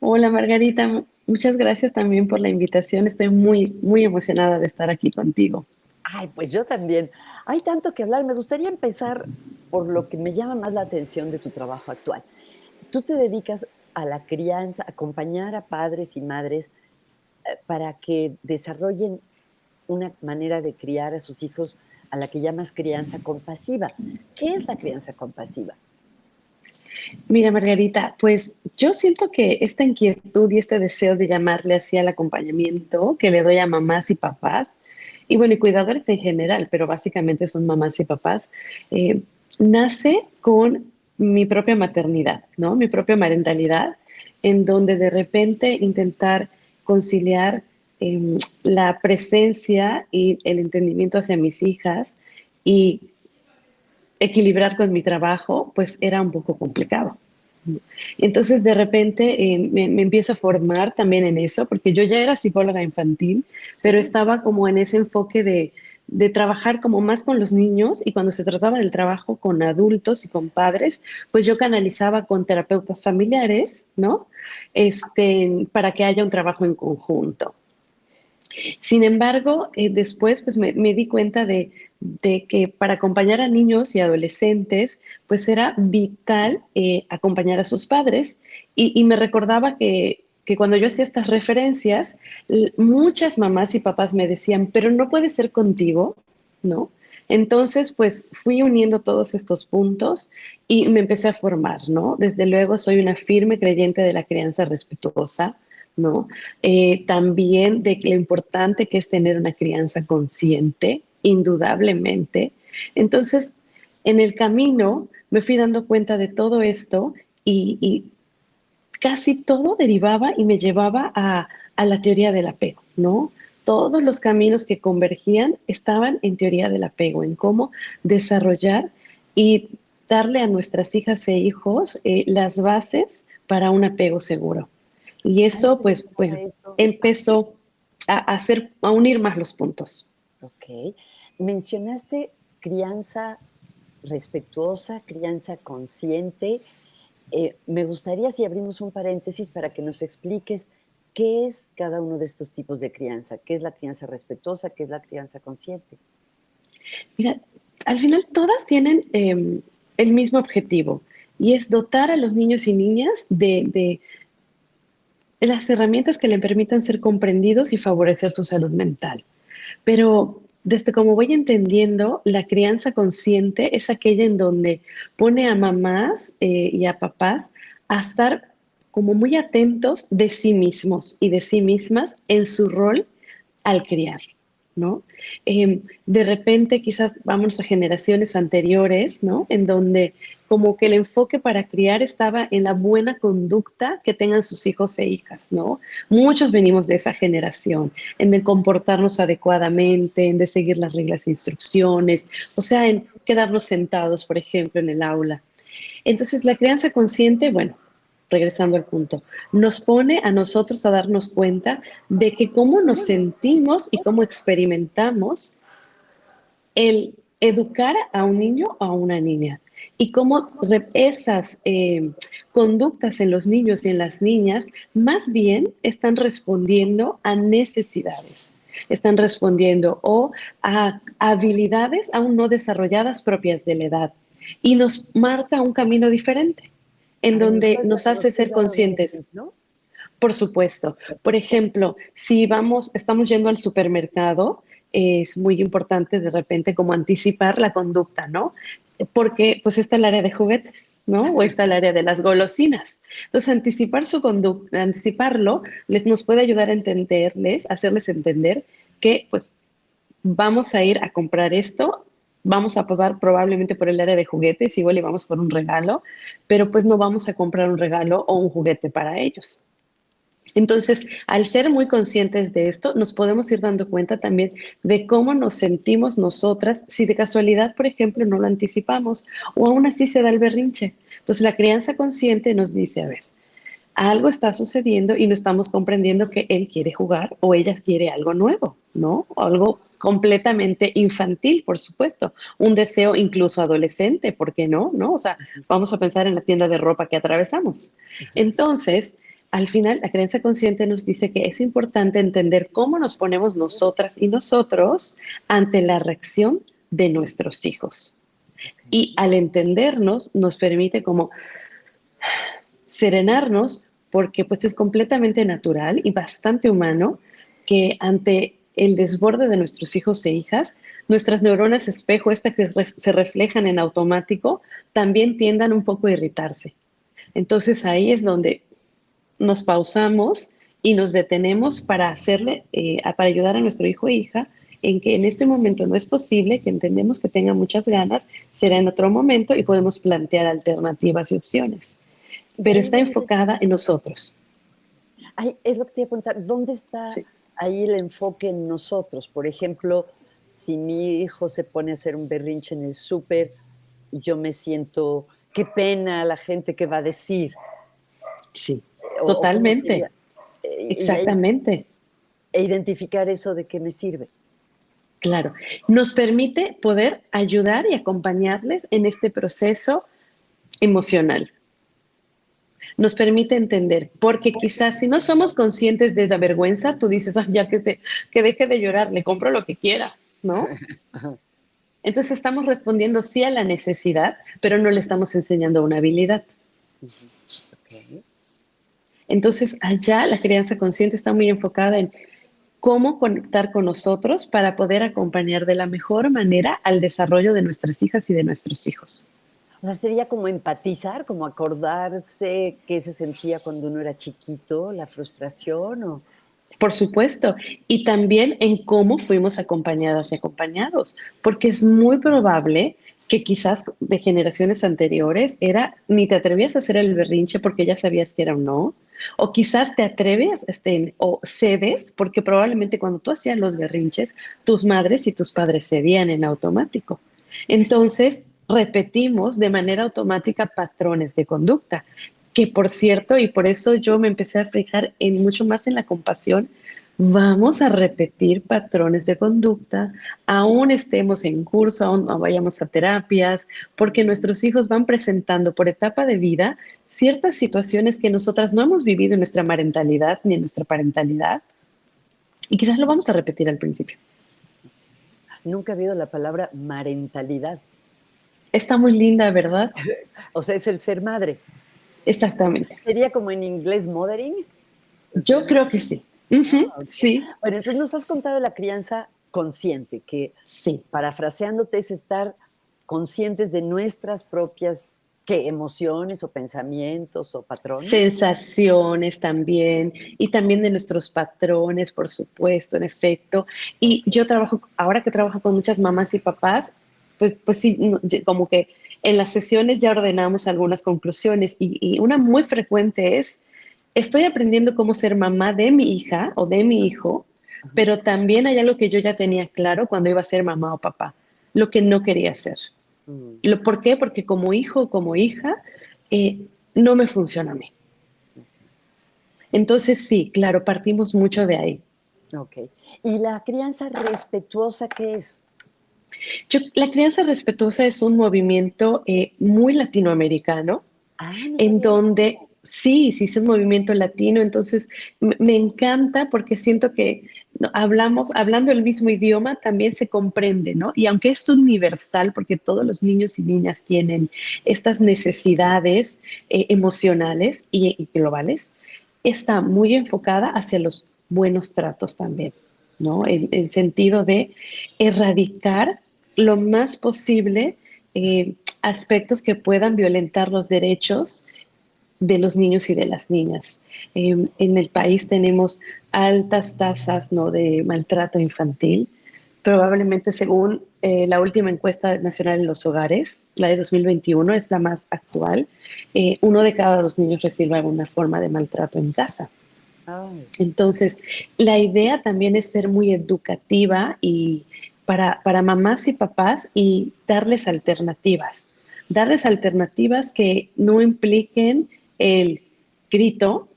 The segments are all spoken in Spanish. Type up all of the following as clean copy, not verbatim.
Hola Margarita, muchas gracias también por la invitación. Estoy muy, muy emocionada de estar aquí contigo. Ay, pues yo también. Hay tanto que hablar. Me gustaría empezar por lo que me llama más la atención de tu trabajo actual. Tú te dedicas a la crianza, a acompañar a padres y madres para que desarrollen una manera de criar a sus hijos a la que llamas crianza compasiva. ¿Qué es la crianza compasiva? Mira Margarita, pues yo siento que esta inquietud y este deseo de llamarle así al acompañamiento que le doy a mamás y papás, y bueno, y cuidadores en general, pero básicamente son mamás y papás, eh, nace con mi propia maternidad, ¿no? Mi propia parentalidad, en donde de repente intentar conciliar la presencia y el entendimiento hacia mis hijas y equilibrar con mi trabajo, pues era un poco complicado. Entonces, de repente, me empiezo a formar también en eso, porque yo ya era psicóloga infantil, pero Sí. estaba como en ese enfoque de trabajar como más con los niños y cuando se trataba del trabajo con adultos y con padres, pues yo canalizaba con terapeutas familiares, ¿no? Para que haya un trabajo en conjunto. Sin embargo, después pues me di cuenta de que para acompañar a niños y adolescentes, pues era vital acompañar a sus padres y me recordaba que cuando yo hacía estas referencias, muchas mamás y papás me decían, pero no puede ser contigo, ¿no? Entonces, pues fui uniendo todos estos puntos y me empecé a formar, ¿no? Desde luego soy una firme creyente de la crianza respetuosa, ¿no? También de lo importante que es tener una crianza consciente, indudablemente. Entonces, en el camino me fui dando cuenta de todo esto y casi todo derivaba y me llevaba a la teoría del apego, ¿no? Todos los caminos que convergían estaban en teoría del apego, en cómo desarrollar y darle a nuestras hijas e hijos las bases para un apego seguro. Y A mí eso, me pues, gustaba bueno, eso. empezó a unir más los puntos. Ok. Mencionaste crianza respetuosa, crianza consciente. Me gustaría si abrimos un paréntesis para que nos expliques qué es cada uno de estos tipos de crianza, qué es la crianza respetuosa, qué es la crianza consciente. Mira, al final todas tienen el mismo objetivo y es dotar a los niños y niñas de las herramientas que le permitan ser comprendidos y favorecer su salud mental. Pero desde como voy entendiendo, la crianza consciente es aquella en donde pone a mamás y a papás a estar como muy atentos de sí mismos y de sí mismas en su rol al criar, ¿no? De repente quizás vamos a generaciones anteriores, ¿no? En donde como que el enfoque para criar estaba en la buena conducta que tengan sus hijos e hijas, ¿no? Muchos venimos de esa generación, en de comportarnos adecuadamente, en de seguir las reglas e instrucciones, o sea, en quedarnos sentados, por ejemplo, en el aula. Entonces, la crianza consciente, bueno, regresando al punto, nos pone a nosotros a darnos cuenta de que cómo nos sentimos y cómo experimentamos el educar a un niño o a una niña y cómo esas conductas en los niños y en las niñas más bien están respondiendo a necesidades, están respondiendo o a habilidades aún no desarrolladas propias de la edad y nos marca un camino diferente A en ver, donde nos ¿nos hace ser puedes dar algún conscientes. ejemplo? Por supuesto. Por ejemplo, si estamos yendo al supermercado, es muy importante de repente como anticipar la conducta, ¿no? Porque pues está el área de juguetes, ¿no? O está el área de las golosinas. Entonces, anticipar su conducta, anticiparlo, nos puede ayudar a entenderles, hacerles entender que pues vamos a ir a comprar esto, vamos a pasar probablemente por el área de juguetes, igual y vamos por un regalo, pero pues no vamos a comprar un regalo o un juguete para ellos. Entonces, al ser muy conscientes de esto, nos podemos ir dando cuenta también de cómo nos sentimos nosotras si de casualidad, por ejemplo, no lo anticipamos o aún así se da el berrinche. Entonces, la crianza consciente nos dice, a ver, algo está sucediendo y no estamos comprendiendo que él quiere jugar o ella quiere algo nuevo, ¿no? O algo completamente infantil, por supuesto, un deseo incluso adolescente, ¿por qué no? ¿No? O sea, vamos a pensar en la tienda de ropa que atravesamos. Ujú. Entonces, al final, la creencia consciente nos dice que es importante entender cómo nos ponemos nosotras y nosotros ante la reacción de nuestros hijos. Y Okey. al entendernos, nos permite como serenarnos, porque pues es completamente natural y bastante humano que ante el desborde de nuestros hijos e hijas, nuestras neuronas espejo, estas que se reflejan en automático, también tiendan un poco a irritarse. Entonces ahí es donde nos pausamos y nos detenemos para hacerle, para ayudar a nuestro hijo e hija en que en este momento no es posible, que entendemos que tenga muchas ganas, será en otro momento y podemos plantear alternativas y opciones, Y pero ahí está donde enfocada en nosotros. ahí es lo que te iba a preguntar, ¿dónde está Sí, ahí el enfoque en nosotros? Por ejemplo, si mi hijo se pone a hacer un berrinche en el súper, y yo me siento, qué pena la gente que va a decir, sí, o cómo sería, totalmente, y ahí exactamente, identificar eso de qué me sirve. claro. Nos permite poder ayudar y acompañarles en este proceso emocional. Nos permite entender, porque quizás si no somos conscientes de la vergüenza, tú dices, ah, ya que deje de llorar, le compro lo que quiera, ¿no? Ajá. Entonces estamos respondiendo sí a la necesidad, pero no le estamos enseñando una habilidad. Ujú. Okey. Entonces allá la crianza consciente está muy enfocada en cómo conectar con nosotros para poder acompañar de la mejor manera al desarrollo de nuestras hijas y de nuestros hijos. O sea, sería como empatizar, como acordarse qué se sentía cuando uno era chiquito, la frustración, o Por supuesto, y también en cómo fuimos acompañadas y acompañados, porque es muy probable que quizás de generaciones anteriores era ni te atrevías a hacer el berrinche porque ya sabías que era un no, o quizás te atreves o cedes porque probablemente cuando tú hacías los berrinches, tus madres y tus padres cedían en automático. Entonces, repetimos de manera automática patrones de conducta que por cierto, y por eso yo me empecé a fijar en mucho más en la compasión, vamos a repetir patrones de conducta, aún estemos en curso, aún no vayamos a terapias, porque nuestros hijos van presentando por etapa de vida ciertas situaciones que nosotras no hemos vivido en nuestra marentalidad ni en nuestra parentalidad, y quizás lo vamos a repetir al principio. nunca he oído la palabra marentalidad. Está muy linda, ¿verdad? O sea, es el ser madre. Exactamente. ¿Sería como en inglés mothering? O sea, Yo creo que sí. Ujú, okey. sí, Bueno, entonces nos has contado de la crianza consciente, que sí. parafraseándote es estar conscientes de nuestras propias, ¿qué? Emociones o pensamientos o patrones. Sensaciones también, y también de nuestros patrones, por supuesto, en efecto. Y Okey. yo trabajo, ahora que trabajo con muchas mamás y papás, pues sí, como que en las sesiones ya ordenamos algunas conclusiones y una muy frecuente es, estoy aprendiendo cómo ser mamá de mi hija o de mi hijo, Ajá. pero también hay algo que yo ya tenía claro cuando iba a ser mamá o papá, lo que no quería hacer. Mm, ¿Por qué? Porque como hijo o como hija, no me funciona a mí. okey, Entonces sí, claro, partimos mucho de ahí. okey. ¿Y la crianza respetuosa qué es? La crianza respetuosa es un movimiento muy latinoamericano, Ah, no en sabía eso. donde sí, sí es un movimiento latino, entonces me encanta porque siento que hablando el mismo idioma, también se comprende, ¿no? Y aunque es universal, porque todos los niños y niñas tienen estas necesidades emocionales y globales, está muy enfocada hacia los buenos tratos también, ¿no? El sentido de erradicar lo más posible aspectos que puedan violentar los derechos de los niños y de las niñas. En el país tenemos altas tasas, ¿no?, de maltrato infantil. Probablemente según la última encuesta nacional en los hogares, la de 2021 es la más actual, uno de cada dos niños recibe alguna forma de maltrato en casa. Ay, Entonces, la idea también es ser muy educativa y para mamás y papás y darles alternativas que no impliquen el grito,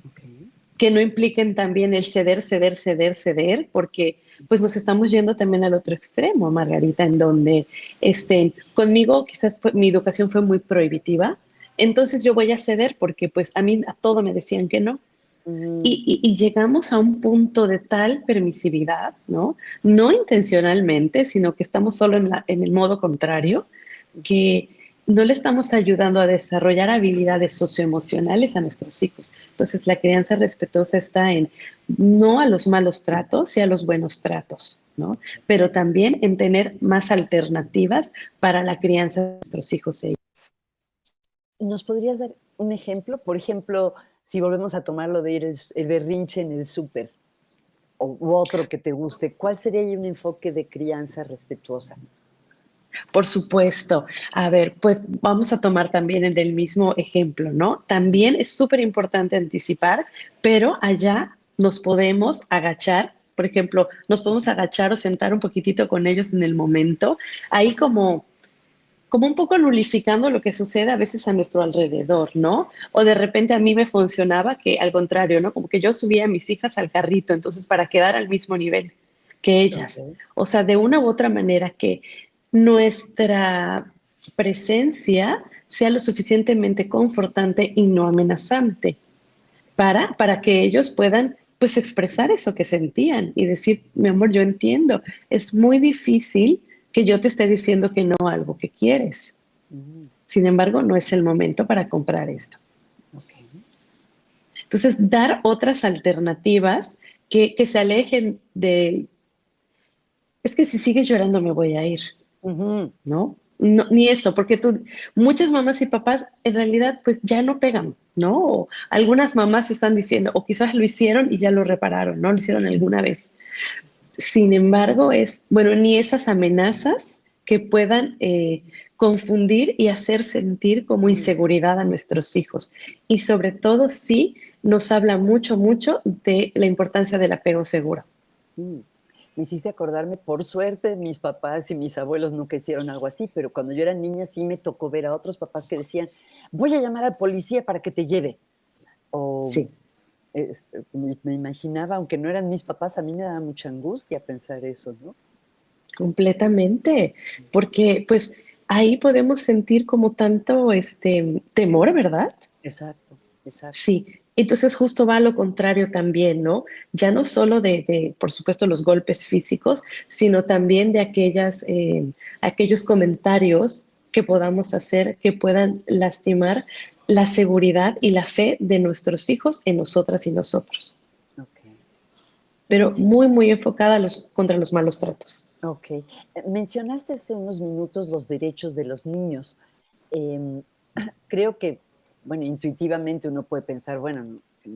okey. que no impliquen también el ceder, ceder, ceder, ceder, porque pues nos estamos yendo también al otro extremo, Margarita, en donde conmigo quizás mi educación fue muy prohibitiva, entonces yo voy a ceder porque pues a mí a todo me decían que no. Ujú. Y llegamos a un punto de tal permisividad, ¿no? No intencionalmente, sino que estamos solo en el modo contrario, que no le estamos ayudando a desarrollar habilidades socioemocionales a nuestros hijos. Entonces, la crianza respetuosa está en no a los malos tratos y a los buenos tratos, ¿no? Pero también en tener más alternativas para la crianza de nuestros hijos e hijas. ¿Nos podrías dar un ejemplo? Por ejemplo, si volvemos a tomar lo de ir el berrinche en el súper, o u otro que te guste, ¿cuál sería ahí un enfoque de crianza respetuosa? Por supuesto. A ver, pues vamos a tomar también el del mismo ejemplo, ¿no? También es súper importante anticipar, pero allá nos podemos agachar, por ejemplo, nos podemos agachar o sentar un poquitito con ellos en el momento, ahí como un poco nulificando lo que sucede a veces a nuestro alrededor, ¿no? O de repente a mí me funcionaba que al contrario, ¿no? Como que yo subía a mis hijas al carrito, entonces para quedar al mismo nivel que ellas. Okey. O sea, de una u otra manera que nuestra presencia sea lo suficientemente confortante y no amenazante para que ellos puedan pues expresar eso que sentían y decir, mi amor, yo entiendo, es muy difícil que yo te esté diciendo que no a algo que quieres. Mm, Sin embargo, no es el momento para comprar esto. okey. Entonces, dar otras alternativas que se alejen de, es que si sigues llorando me voy a ir, Ujú. ¿no? No, Sí. ni eso, porque muchas mamás y papás en realidad pues ya no pegan, ¿no? O algunas mamás están diciendo, o quizás lo hicieron y ya lo repararon, ¿no? Lo hicieron alguna vez. Sin embargo, bueno, ni esas amenazas que puedan confundir y hacer sentir como Mm, inseguridad a nuestros hijos. Y sobre todo, sí nos habla mucho, mucho de la importancia del apego seguro. mm. Me hiciste acordarme, por suerte, mis papás y mis abuelos nunca hicieron algo así, pero cuando yo era niña sí me tocó ver a otros papás que decían: "Voy a llamar al policía para que te lleve". O, Sí, me imaginaba, aunque no eran mis papás, a mí me daba mucha angustia pensar eso, ¿no? completamente, porque pues ahí podemos sentir como tanto temor, ¿verdad? Exacto, exacto. Sí, entonces justo va a lo contrario también, ¿no? Ya no solo por supuesto, los golpes físicos, sino también de aquellos comentarios que podamos hacer que puedan lastimar la seguridad y la fe de nuestros hijos en nosotras y nosotros, Okey. Me pero hiciste muy, muy enfocada contra los malos tratos. okey. Mencionaste hace unos minutos los derechos de los niños. Em, creo que, bueno, intuitivamente uno puede pensar, bueno, que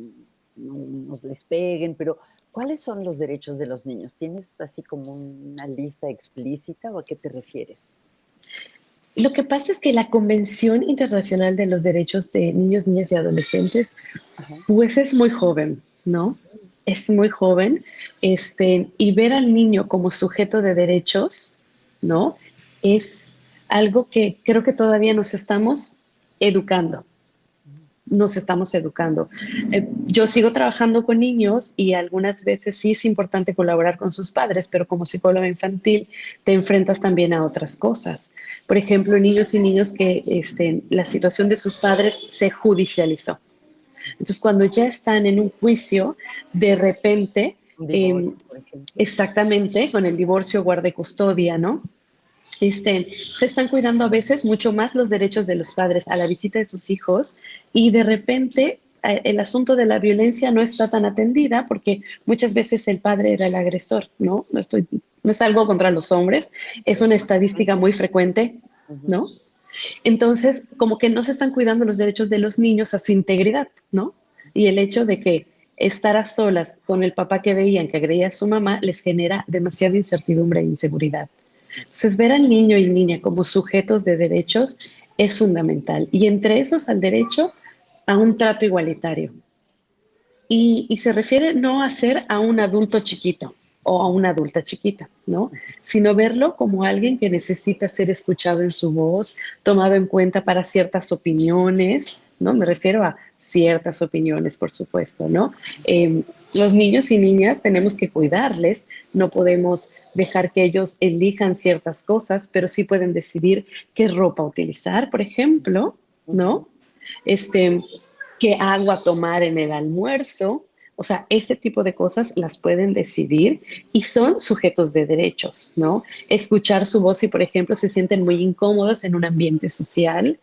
no nos les peguen, pero ¿cuáles son los derechos de los niños? ¿Tienes así como una lista explícita o a qué te refieres? Lo que pasa es que la Convención Internacional de los Derechos de Niños, Niñas y Adolescentes, Ajá. pues es muy joven, ¿no? Es muy joven, y ver al niño como sujeto de derechos, ¿no? Es algo que creo que todavía educando, Mm, nos estamos educando. Yo sigo trabajando con niños y algunas veces sí es importante colaborar con sus padres, pero como psicóloga infantil te enfrentas también a otras cosas. Por ejemplo, niños y niños que la situación de sus padres se judicializó. Entonces, cuando ya están en un juicio, de repente, un eh, divorcio, por ejemplo. exactamente, con el divorcio, guarda y custodia, ¿no? Se están cuidando a veces mucho más los derechos de los padres a la visita de sus hijos y de repente el asunto de la violencia no está tan atendida porque muchas veces el padre era el agresor, ¿no? No es algo contra los hombres, es Sí. una estadística muy frecuente, Ujú. ¿no? Entonces, como que no se están cuidando los derechos de los niños a su integridad, ¿no? Y el hecho de que estar a solas con el papá que veían que agredía a su mamá les genera demasiada incertidumbre e inseguridad. Okey. Entonces, ver al niño y niña como sujetos de derechos es fundamental. Y entre esos al derecho a un trato igualitario. Y se refiere no a ser a un adulto chiquito o a una adulta chiquita, ¿no? Sino verlo como alguien que necesita ser escuchado en su voz, tomado en cuenta para ciertas opiniones, ¿no? Me refiero a ciertas opiniones, por supuesto, ¿no? Los niños y niñas tenemos que cuidarles, no podemos dejar que ellos elijan ciertas cosas, pero sí pueden decidir qué ropa utilizar, por ejemplo, Ujú. ¿no? este, qué agua tomar en el almuerzo. O sea, ese tipo de cosas las pueden decidir y son sujetos de derechos, ¿no? Escuchar su voz si, por ejemplo, se sienten muy incómodos en un ambiente social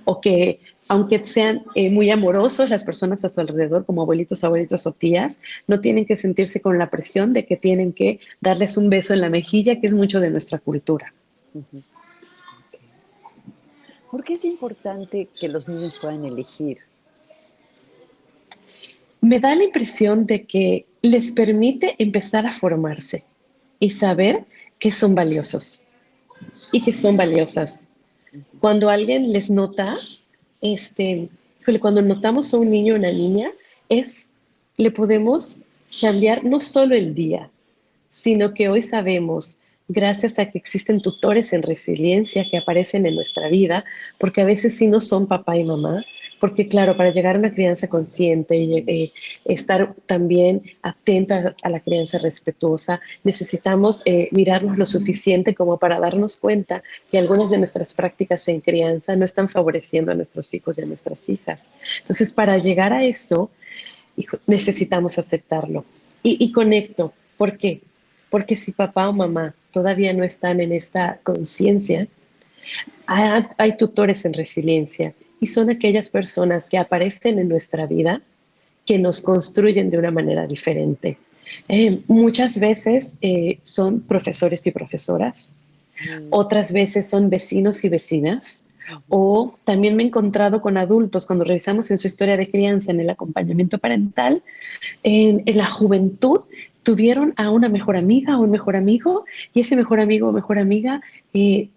o que aunque sean muy amorosos las personas a su alrededor, como abuelitos, abuelitos o tías, no tienen que sentirse con la presión de que tienen que darles un beso en la mejilla, que es mucho de nuestra cultura. Ujú, okey. ¿Por qué es importante que los niños puedan elegir? Me da la impresión de que les permite empezar a formarse y saber que son valiosos y que son valiosas. Ujú, Cuando alguien les nota, este, híjole, cuando notamos a un niño o una niña, es, le podemos cambiar no solo el día, sino que hoy sabemos, gracias a que existen tutores en resiliencia que aparecen en nuestra vida, porque a veces sí no son papá y mamá, porque claro, para llegar a una crianza consciente y estar también atenta a la crianza respetuosa, necesitamos mirarnos lo suficiente como para darnos cuenta que algunas de nuestras prácticas en crianza no están favoreciendo a nuestros hijos y a nuestras hijas. Entonces, para llegar a eso, hijo, necesitamos aceptarlo. Y conecto. ¿Por qué? Porque si papá o mamá todavía no están en esta conciencia, hay tutores en resiliencia y son aquellas personas que aparecen en nuestra vida que nos construyen de una manera diferente. Muchas veces son profesores y profesoras, mm, otras veces son vecinos y vecinas, ujú, o también me he encontrado con adultos cuando revisamos en su historia de crianza, en el acompañamiento parental, en la juventud tuvieron a una mejor amiga o un mejor amigo y ese mejor amigo o mejor amiga eh,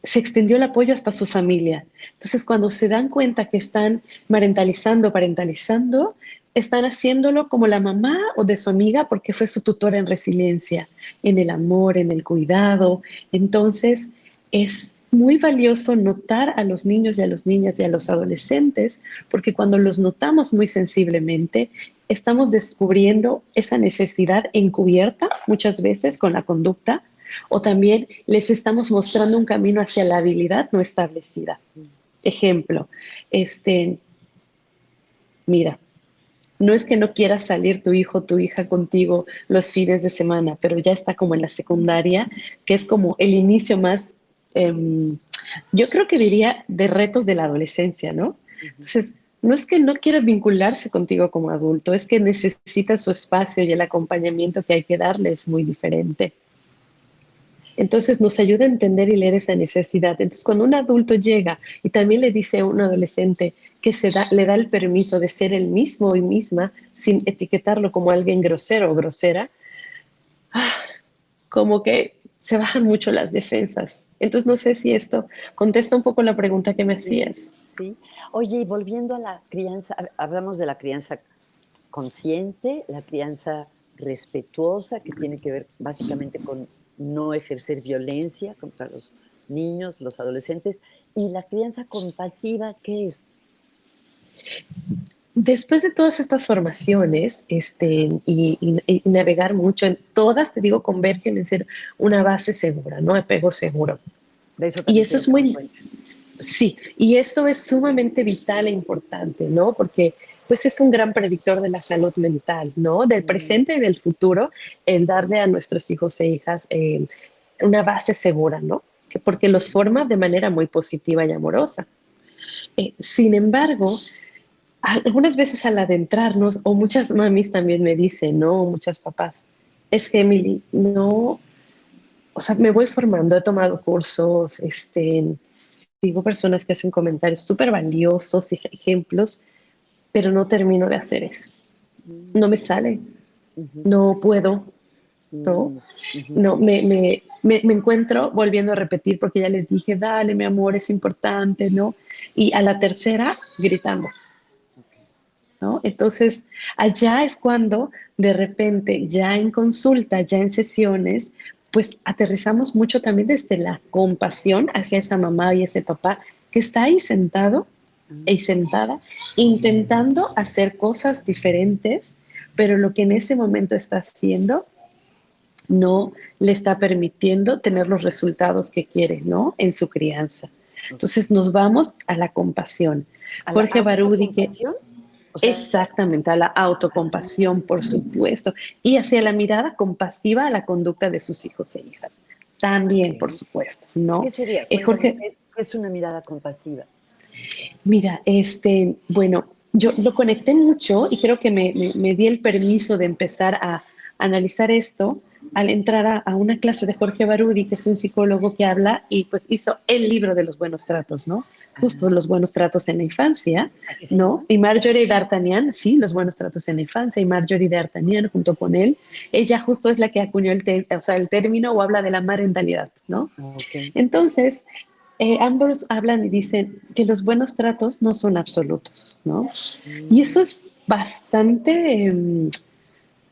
se extendió el apoyo hasta su familia. Entonces, cuando se dan cuenta que están parentalizando, están haciéndolo como la mamá o de su amiga porque fue su tutora en resiliencia, en el amor, en el cuidado. Entonces, es muy valioso notar a los niños y a las niñas y a los adolescentes, porque cuando los notamos muy sensiblemente, estamos descubriendo esa necesidad encubierta muchas veces con la conducta o también les estamos mostrando un camino hacia la habilidad no establecida. mm, Ejemplo, este, mira, no es que no quiera salir tu hijo o tu hija contigo los fines de semana, pero ya está como en la secundaria, que es como el inicio más, yo creo que diría, de retos de la adolescencia, ¿no? ujú, Entonces, no es que no quiera vincularse contigo como adulto, es que necesita su espacio y el acompañamiento que hay que darle es muy diferente. Entonces nos ayuda a entender y leer esa necesidad. Entonces cuando un adulto llega y también le dice a un adolescente que le da el permiso de ser el mismo y misma sin etiquetarlo como alguien grosero o grosera, como que se bajan mucho las defensas. Entonces no sé si esto contesta un poco la pregunta que me sí, hacías. sí. Oye, y volviendo a la crianza, hablamos de la crianza consciente, la crianza respetuosa, que tiene que ver básicamente con no ejercer violencia contra los niños, los adolescentes, y la crianza compasiva, ¿qué es? Después de todas estas formaciones y navegar mucho en todas, te digo, convergen en ser una base segura, ¿no? Apego seguro. De eso Y también eso quiero es que me muy, cuentes. sí, y eso es sumamente vital e importante, ¿no? Porque pues es un gran predictor de la salud mental, ¿no? Del Mm, presente y del futuro, el darle a nuestros hijos e hijas una base segura, ¿no? Porque los forma de manera muy positiva y amorosa. Sin embargo, algunas veces al adentrarnos, o muchas mamis también me dicen, ¿no? Muchas papás, es que Emily, no, o sea, me voy formando, he tomado cursos, sigo personas que hacen comentarios súper valiosos y ejemplos, pero no termino de hacer eso. mm, No me sale, ujú, no puedo, ¿no? mm, ujú. No, me encuentro volviendo a repetir porque ya les dije, dale, mi amor, es importante, ¿no? Y a la tercera, gritando, Okey. ¿no? Entonces, allá es cuando de repente, ya en consulta, ya en sesiones, pues aterrizamos mucho también desde la compasión hacia esa mamá y ese papá que está ahí sentado y Ah, sentada, intentando hacer cosas diferentes, pero lo que en ese momento está haciendo no le está permitiendo tener los resultados que quiere, ¿no? En su crianza. okey. Entonces nos vamos a la compasión. ¿A la Jorge Barudi, que autocompasión? O sea, exactamente, a la autocompasión, por supuesto, y hacia la mirada compasiva a la conducta de sus hijos e hijas. También, por okey. supuesto, ¿Qué ¿no? sería? Cuéntanos, Jorge, qué es una mirada compasiva? mira, bueno, yo lo conecté mucho y creo que me di el permiso de empezar a analizar esto al entrar a una clase de Jorge Barudi, que es un psicólogo que habla y pues hizo el libro de los buenos tratos, ¿no? Justo Ah, los buenos tratos en la infancia, ¿así se ¿no? llama? Y Marjorie D'Artagnan, sí, los buenos tratos en la infancia, y Marjorie D'Artagnan junto con él, ella justo es la que acuñó o sea, el término o habla de la parentalidad, ¿no? Okey. Entonces, ambos hablan y dicen que los buenos tratos no son absolutos, ¿no? Y Mm, eso es bastante,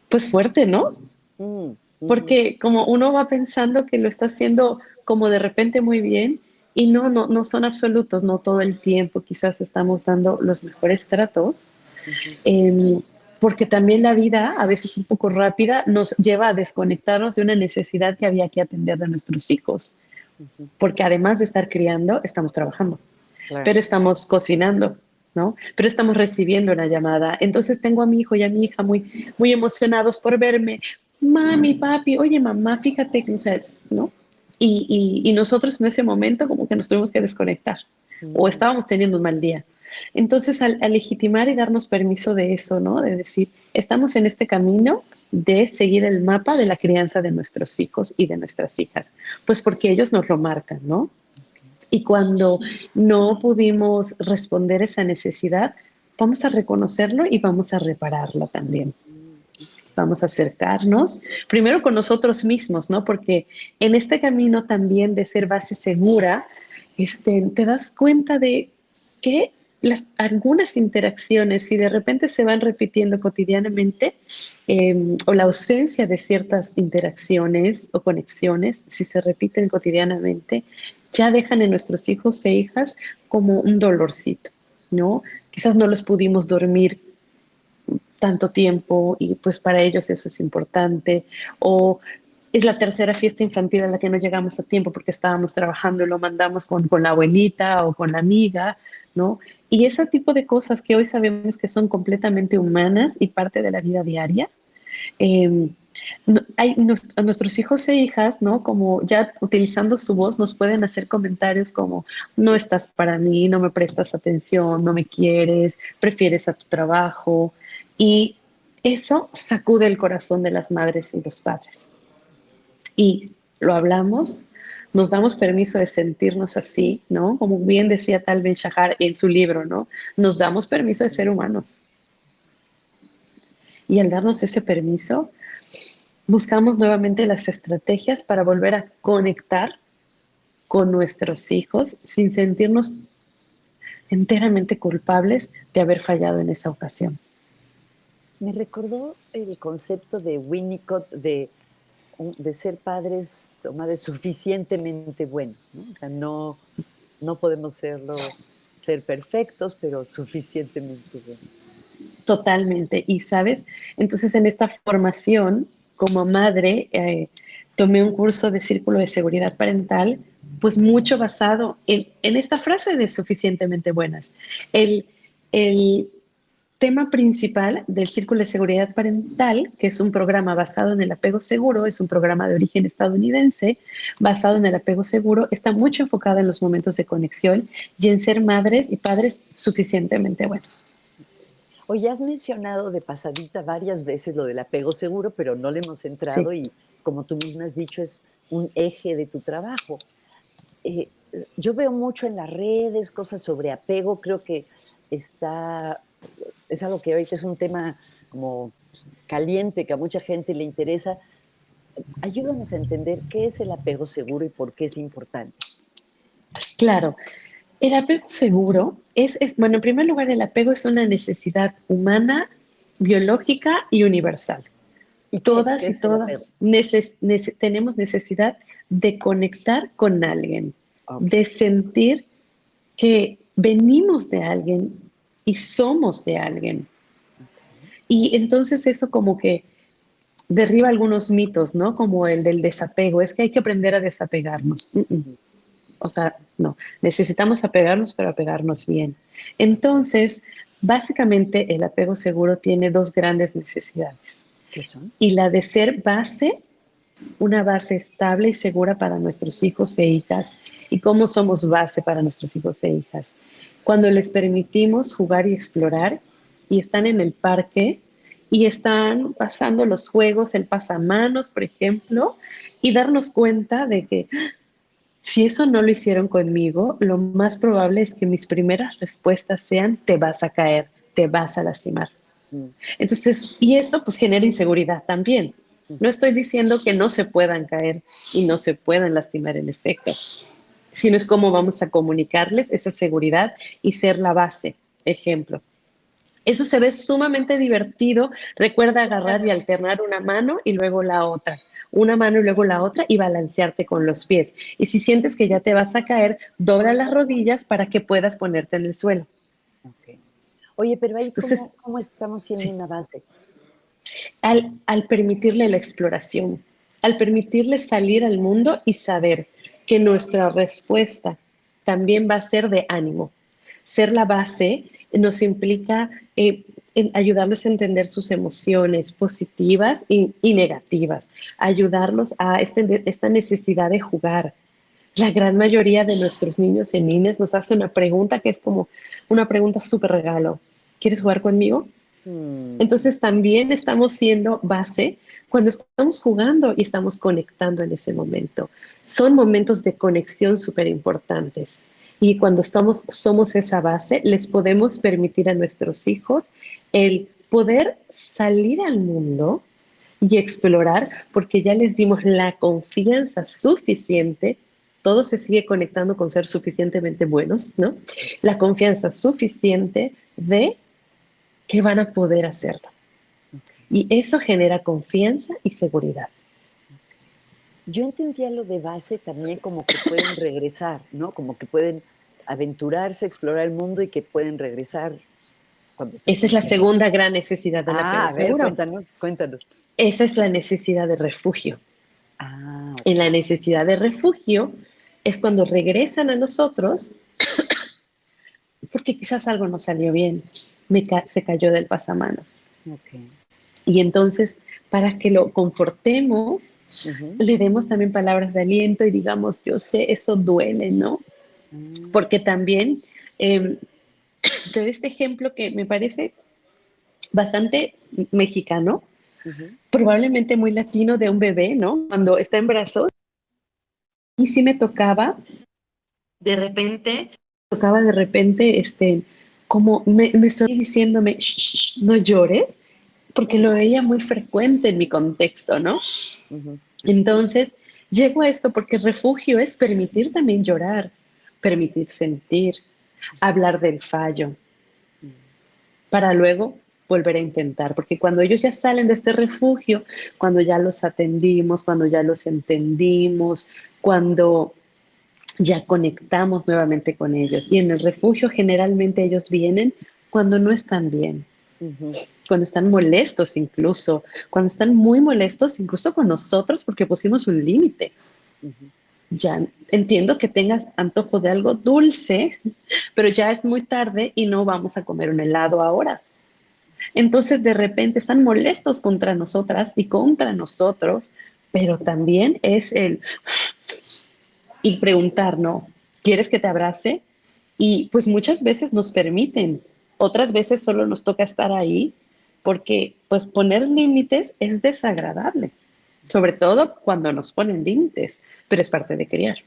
pues fuerte, ¿no? ujú, Porque como uno va pensando que lo está haciendo como de repente muy bien y no son absolutos, no todo el tiempo quizás estamos dando los mejores tratos, ujú, eh, porque también la vida, a veces un poco rápida, nos lleva a desconectarnos de una necesidad que había que atender de nuestros hijos, ujú. porque además de estar criando, estamos trabajando, Claro. pero estamos cocinando, ¿no? Pero estamos recibiendo una llamada. Entonces tengo a mi hijo y a mi hija muy emocionados por verme. Mami, papi, oye mamá, fíjate que, o sea, ¿no? Y nosotros en ese momento como que nos tuvimos que desconectar o Mm, estábamos teniendo un mal día. Entonces, al legitimar y darnos permiso de eso, ¿no? De decir, estamos en este camino de seguir el mapa de la crianza de nuestros hijos y de nuestras hijas, pues porque ellos nos lo marcan, ¿no? okey. Y cuando no pudimos responder esa necesidad, vamos a reconocerlo y vamos a repararla también. Okey. Vamos a acercarnos, primero con nosotros mismos, ¿no? Porque en este camino también de ser base segura, te das cuenta de que algunas interacciones, si de repente se van repitiendo cotidianamente, o la ausencia de ciertas interacciones o conexiones, si se repiten cotidianamente, ya dejan en nuestros hijos e hijas como un dolorcito, ¿no? Quizás no los pudimos dormir tanto tiempo y pues para ellos eso es importante. O es la tercera fiesta infantil a la que no llegamos a tiempo porque estábamos trabajando y lo mandamos con la abuelita o con la amiga, ¿no? Y ese tipo de cosas que hoy sabemos que son completamente humanas y parte de la vida diaria. Eh, a nuestros hijos e hijas, ¿no? Como ya utilizando su voz, nos pueden hacer comentarios como, no estás para mí, no me prestas atención, no me quieres, prefieres a tu trabajo. Y eso sacude el corazón de las madres y los padres. Y lo hablamos, nos damos permiso de sentirnos así, ¿no? Como bien decía Tal Ben Shahar en su libro, ¿no? Nos damos permiso de ser humanos. Y al darnos ese permiso, buscamos nuevamente las estrategias para volver a conectar con nuestros hijos sin sentirnos enteramente culpables de haber fallado en esa ocasión. Me recordó el concepto de Winnicott de ser padres o madres suficientemente buenos, ¿no? O sea, no podemos ser perfectos, pero suficientemente buenos. Totalmente. Y sabes, entonces en esta formación como madre, tomé un curso de círculo de seguridad parental, pues Sí. mucho basado en esta frase de suficientemente buenas. El, el tema principal del Círculo de Seguridad Parental, que es un programa basado en el apego seguro, es un programa de origen estadounidense, basado en el apego seguro, está mucho enfocado en los momentos de conexión y en ser madres y padres suficientemente buenos. Oye, has mencionado de pasadita varias veces lo del apego seguro, pero no le hemos Sí, entrado y, como tú misma has dicho, es un eje de tu trabajo. Yo veo mucho en las redes cosas sobre apego, creo que está es algo que ahorita es un tema como caliente, que a mucha gente le interesa. Ayúdanos a entender qué es el apego seguro y por qué es importante. claro. El apego seguro bueno, en primer lugar, el apego es una necesidad humana, biológica y universal. ¿Y qué es? ¿Qué Todas y es el apego? todas tenemos necesidad de conectar con alguien, de Okey, sentir que venimos de alguien y somos de alguien. okey. Y entonces eso como que derriba algunos mitos, ¿no? Como el del desapego, es que hay que aprender a desapegarnos. Ujú. O sea, no, necesitamos apegarnos, pero apegarnos bien. Entonces, básicamente el apego seguro tiene dos grandes necesidades. ¿Qué son? Y la de ser base, una base estable y segura para nuestros hijos e hijas. ¿Y cómo somos base para nuestros hijos e hijas? Cuando les permitimos jugar y explorar y están en el parque y están pasando los juegos, el pasamanos, por ejemplo, y darnos cuenta de que si eso no lo hicieron conmigo, lo más probable es que mis primeras respuestas sean te vas a caer, te vas a lastimar. Mm, Entonces, y eso pues genera inseguridad también. No ujú. estoy diciendo que no se puedan caer y no se puedan lastimar en efecto, sino es cómo vamos a comunicarles esa seguridad y ser la base. Ejemplo. Eso se ve sumamente divertido. Recuerda agarrar y alternar una mano y luego la otra. Una mano y luego la otra y balancearte con los pies. Y si sientes que ya te vas a caer, dobla las rodillas para que puedas ponerte en el suelo. Okey. Oye, pero ahí, Entonces, ¿cómo estamos siendo sí, una base? al permitirle la exploración, al permitirle salir al mundo y saber que nuestra respuesta también va a ser de ánimo. Ser la base nos implica en ayudarlos a entender sus emociones positivas y negativas, ayudarlos a esta necesidad de jugar. La gran mayoría de nuestros niños y niñas nos hace una pregunta que es como una pregunta súper regalo. ¿Quieres jugar conmigo? Mm, Entonces también estamos siendo base cuando estamos jugando y estamos conectando en ese momento. Son momentos de conexión súper importantes. Y cuando somos esa base, les podemos permitir a nuestros hijos el poder salir al mundo y explorar, porque ya les dimos la confianza suficiente. Todo se sigue conectando con ser suficientemente buenos, ¿no? La confianza suficiente de que van a poder hacerlo. okey, Y eso genera confianza y seguridad. okey. Yo entendía lo de base también como que pueden regresar, ¿no? Como que pueden aventurarse, explorar el mundo y que pueden regresar cuando se Esa es la sientan. segunda gran necesidad del apego A ver, seguro. cuéntanos, cuéntanos. Esa es la necesidad de refugio. Ah, En la okey. necesidad de refugio es cuando regresan a nosotros porque quizás algo no salió bien, se cayó del pasamanos. Okey. Y entonces, para que lo confortemos, Ujú. le demos también palabras de aliento y digamos, yo sé, eso duele, ¿no? Ah, Porque también eh, te doy este ejemplo que me parece bastante mexicano, ujú. probablemente muy latino de un bebé, ¿no? Cuando está en brazos. Y sí me tocaba de repente, como me estoy diciéndome, "Shh, shh, no llores", porque lo veía muy frecuente en mi contexto, ¿no? Ujú. Entonces, llego a esto porque refugio es permitir también llorar, permitir sentir, hablar del fallo, Mm, para luego volver a intentar, porque cuando ellos ya salen de este refugio, cuando ya los atendimos, cuando ya los entendimos, cuando ya conectamos nuevamente con ellos. Y en el refugio generalmente ellos vienen cuando no están bien, ujú, cuando están molestos incluso, cuando están muy molestos incluso con nosotros porque pusimos un límite. ujú. Ya entiendo que tengas antojo de algo dulce, pero ya es muy tarde y no vamos a comer un helado ahora. Entonces de repente están molestos contra nosotras y contra nosotros, pero también es el preguntar, ¿no? ¿Quieres que te abrace? Y pues muchas veces nos permiten, otras veces solo nos toca estar ahí porque pues poner límites es desagradable, sobre todo cuando nos ponen límites, pero es parte de criar.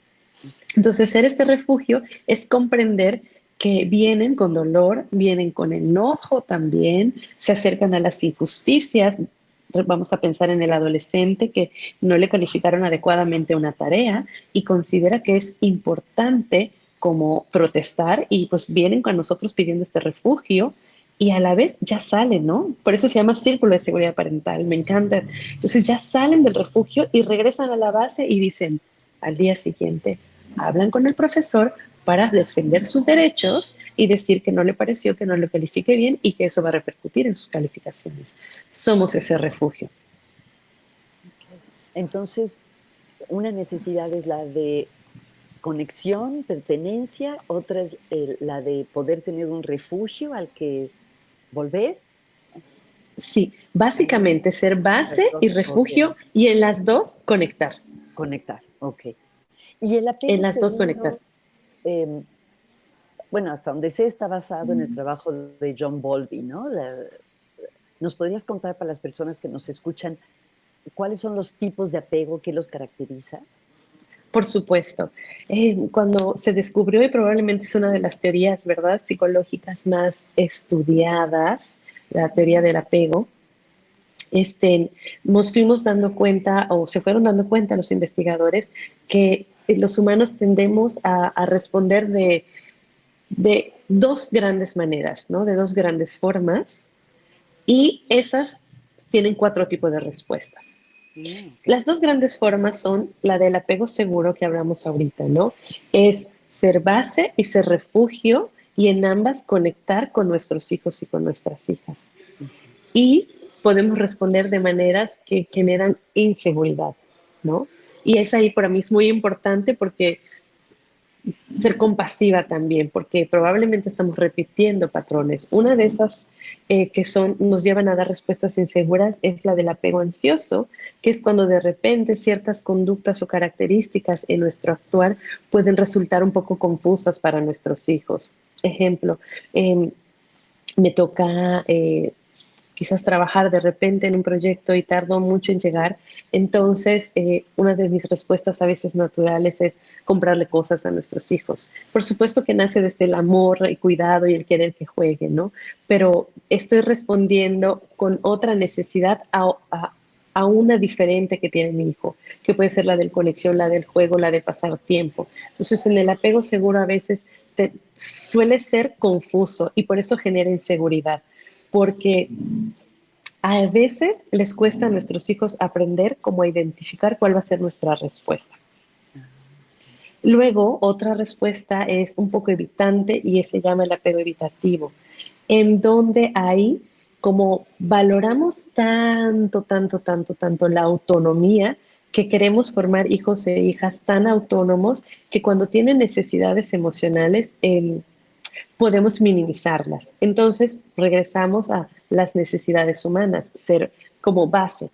Okey. Entonces, ser este refugio es comprender que vienen con dolor, vienen con enojo también, se acercan a las injusticias. Vamos a pensar en el adolescente que no le calificaron adecuadamente una tarea y considera que es importante como protestar y pues vienen con nosotros pidiendo este refugio y a la vez ya salen, ¿no? Por eso se llama círculo de seguridad parental, me encanta. Entonces ya salen del refugio y regresan a la base y dicen al día siguiente, hablan con el profesor para defender sus derechos y decir que no le pareció, que no lo califique bien y que eso va a repercutir en sus calificaciones. Somos ese refugio. Okey. Entonces, una necesidad es la de conexión, pertenencia, otra es la de poder tener un refugio al que volver. Sí, Oh, básicamente ser esas base y dos, okey, refugio y en las dos conectar, conectar, okey. Y el en apego las dos conectar. seguro, em, bueno, hasta donde sé, está basado en el trabajo de John Bowlby, ¿no? ¿Nos podrías contar para las personas que nos escuchan cuáles son los tipos de apego, qué los caracteriza? Por supuesto. Cuando se descubrió, y probablemente es una de las teorías, ¿verdad?, psicológicas más estudiadas, la teoría del apego, nos fuimos dando cuenta, o se fueron dando cuenta los investigadores, que los humanos tendemos a responder de dos grandes maneras, ¿no? De dos grandes formas, y esas tienen cuatro tipos de respuestas. Okey. Las dos grandes formas son la del apego seguro que hablamos ahorita, ¿no? Es ser base y ser refugio y en ambas conectar con nuestros hijos y con nuestras hijas. Ujú. Y podemos responder de maneras que generan inseguridad, ¿no? Y es ahí para mí es muy importante porque ser compasiva también, porque probablemente estamos repitiendo patrones. Una de esas que nos llevan a dar respuestas inseguras es la del apego ansioso, que es cuando de repente ciertas conductas o características en nuestro actuar pueden resultar un poco confusas para nuestros hijos. Ejemplo, eh, me toca quizás trabajar de repente en un proyecto y tardo mucho en llegar, entonces una de mis respuestas a veces naturales es comprarle cosas a nuestros hijos. Por supuesto que nace desde el amor, el cuidado y el querer que jueguen, ¿no? Pero estoy respondiendo con otra necesidad a una diferente que tiene mi hijo, que puede ser la del conexión, la del juego, la de pasar tiempo. Entonces, en el apego seguro a veces suele ser confuso y por eso genera inseguridad, porque a veces les cuesta a nuestros hijos aprender cómo identificar cuál va a ser nuestra respuesta. Ah, okey. Luego, otra respuesta es un poco evitante y se llama el apego evitativo, en donde hay como valoramos tanto, tanto, tanto, tanto la autonomía que queremos formar hijos e hijas tan autónomos que cuando tienen necesidades emocionales podemos minimizarlas. Entonces, regresamos a las necesidades humanas, ser como base.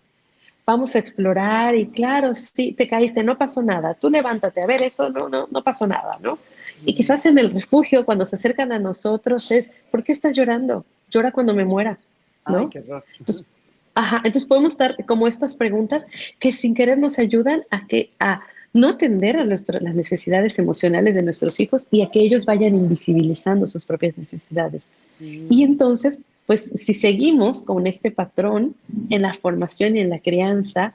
Vamos a explorar y claro, sí, te caíste, no pasó nada. Tú levántate, a ver, eso no pasó nada, ¿no? Y Mm. quizás en el refugio, cuando se acercan a nosotros, es, ¿por qué estás llorando? Llora cuando me muera, Ay, ¿no? qué horror. Entonces, ajá, entonces podemos dar como estas preguntas que sin querer nos ayudan a no atender a las necesidades emocionales de nuestros hijos y a que ellos vayan invisibilizando sus propias necesidades. Y Mm. entonces, pues si seguimos con este patrón en la formación y en la crianza,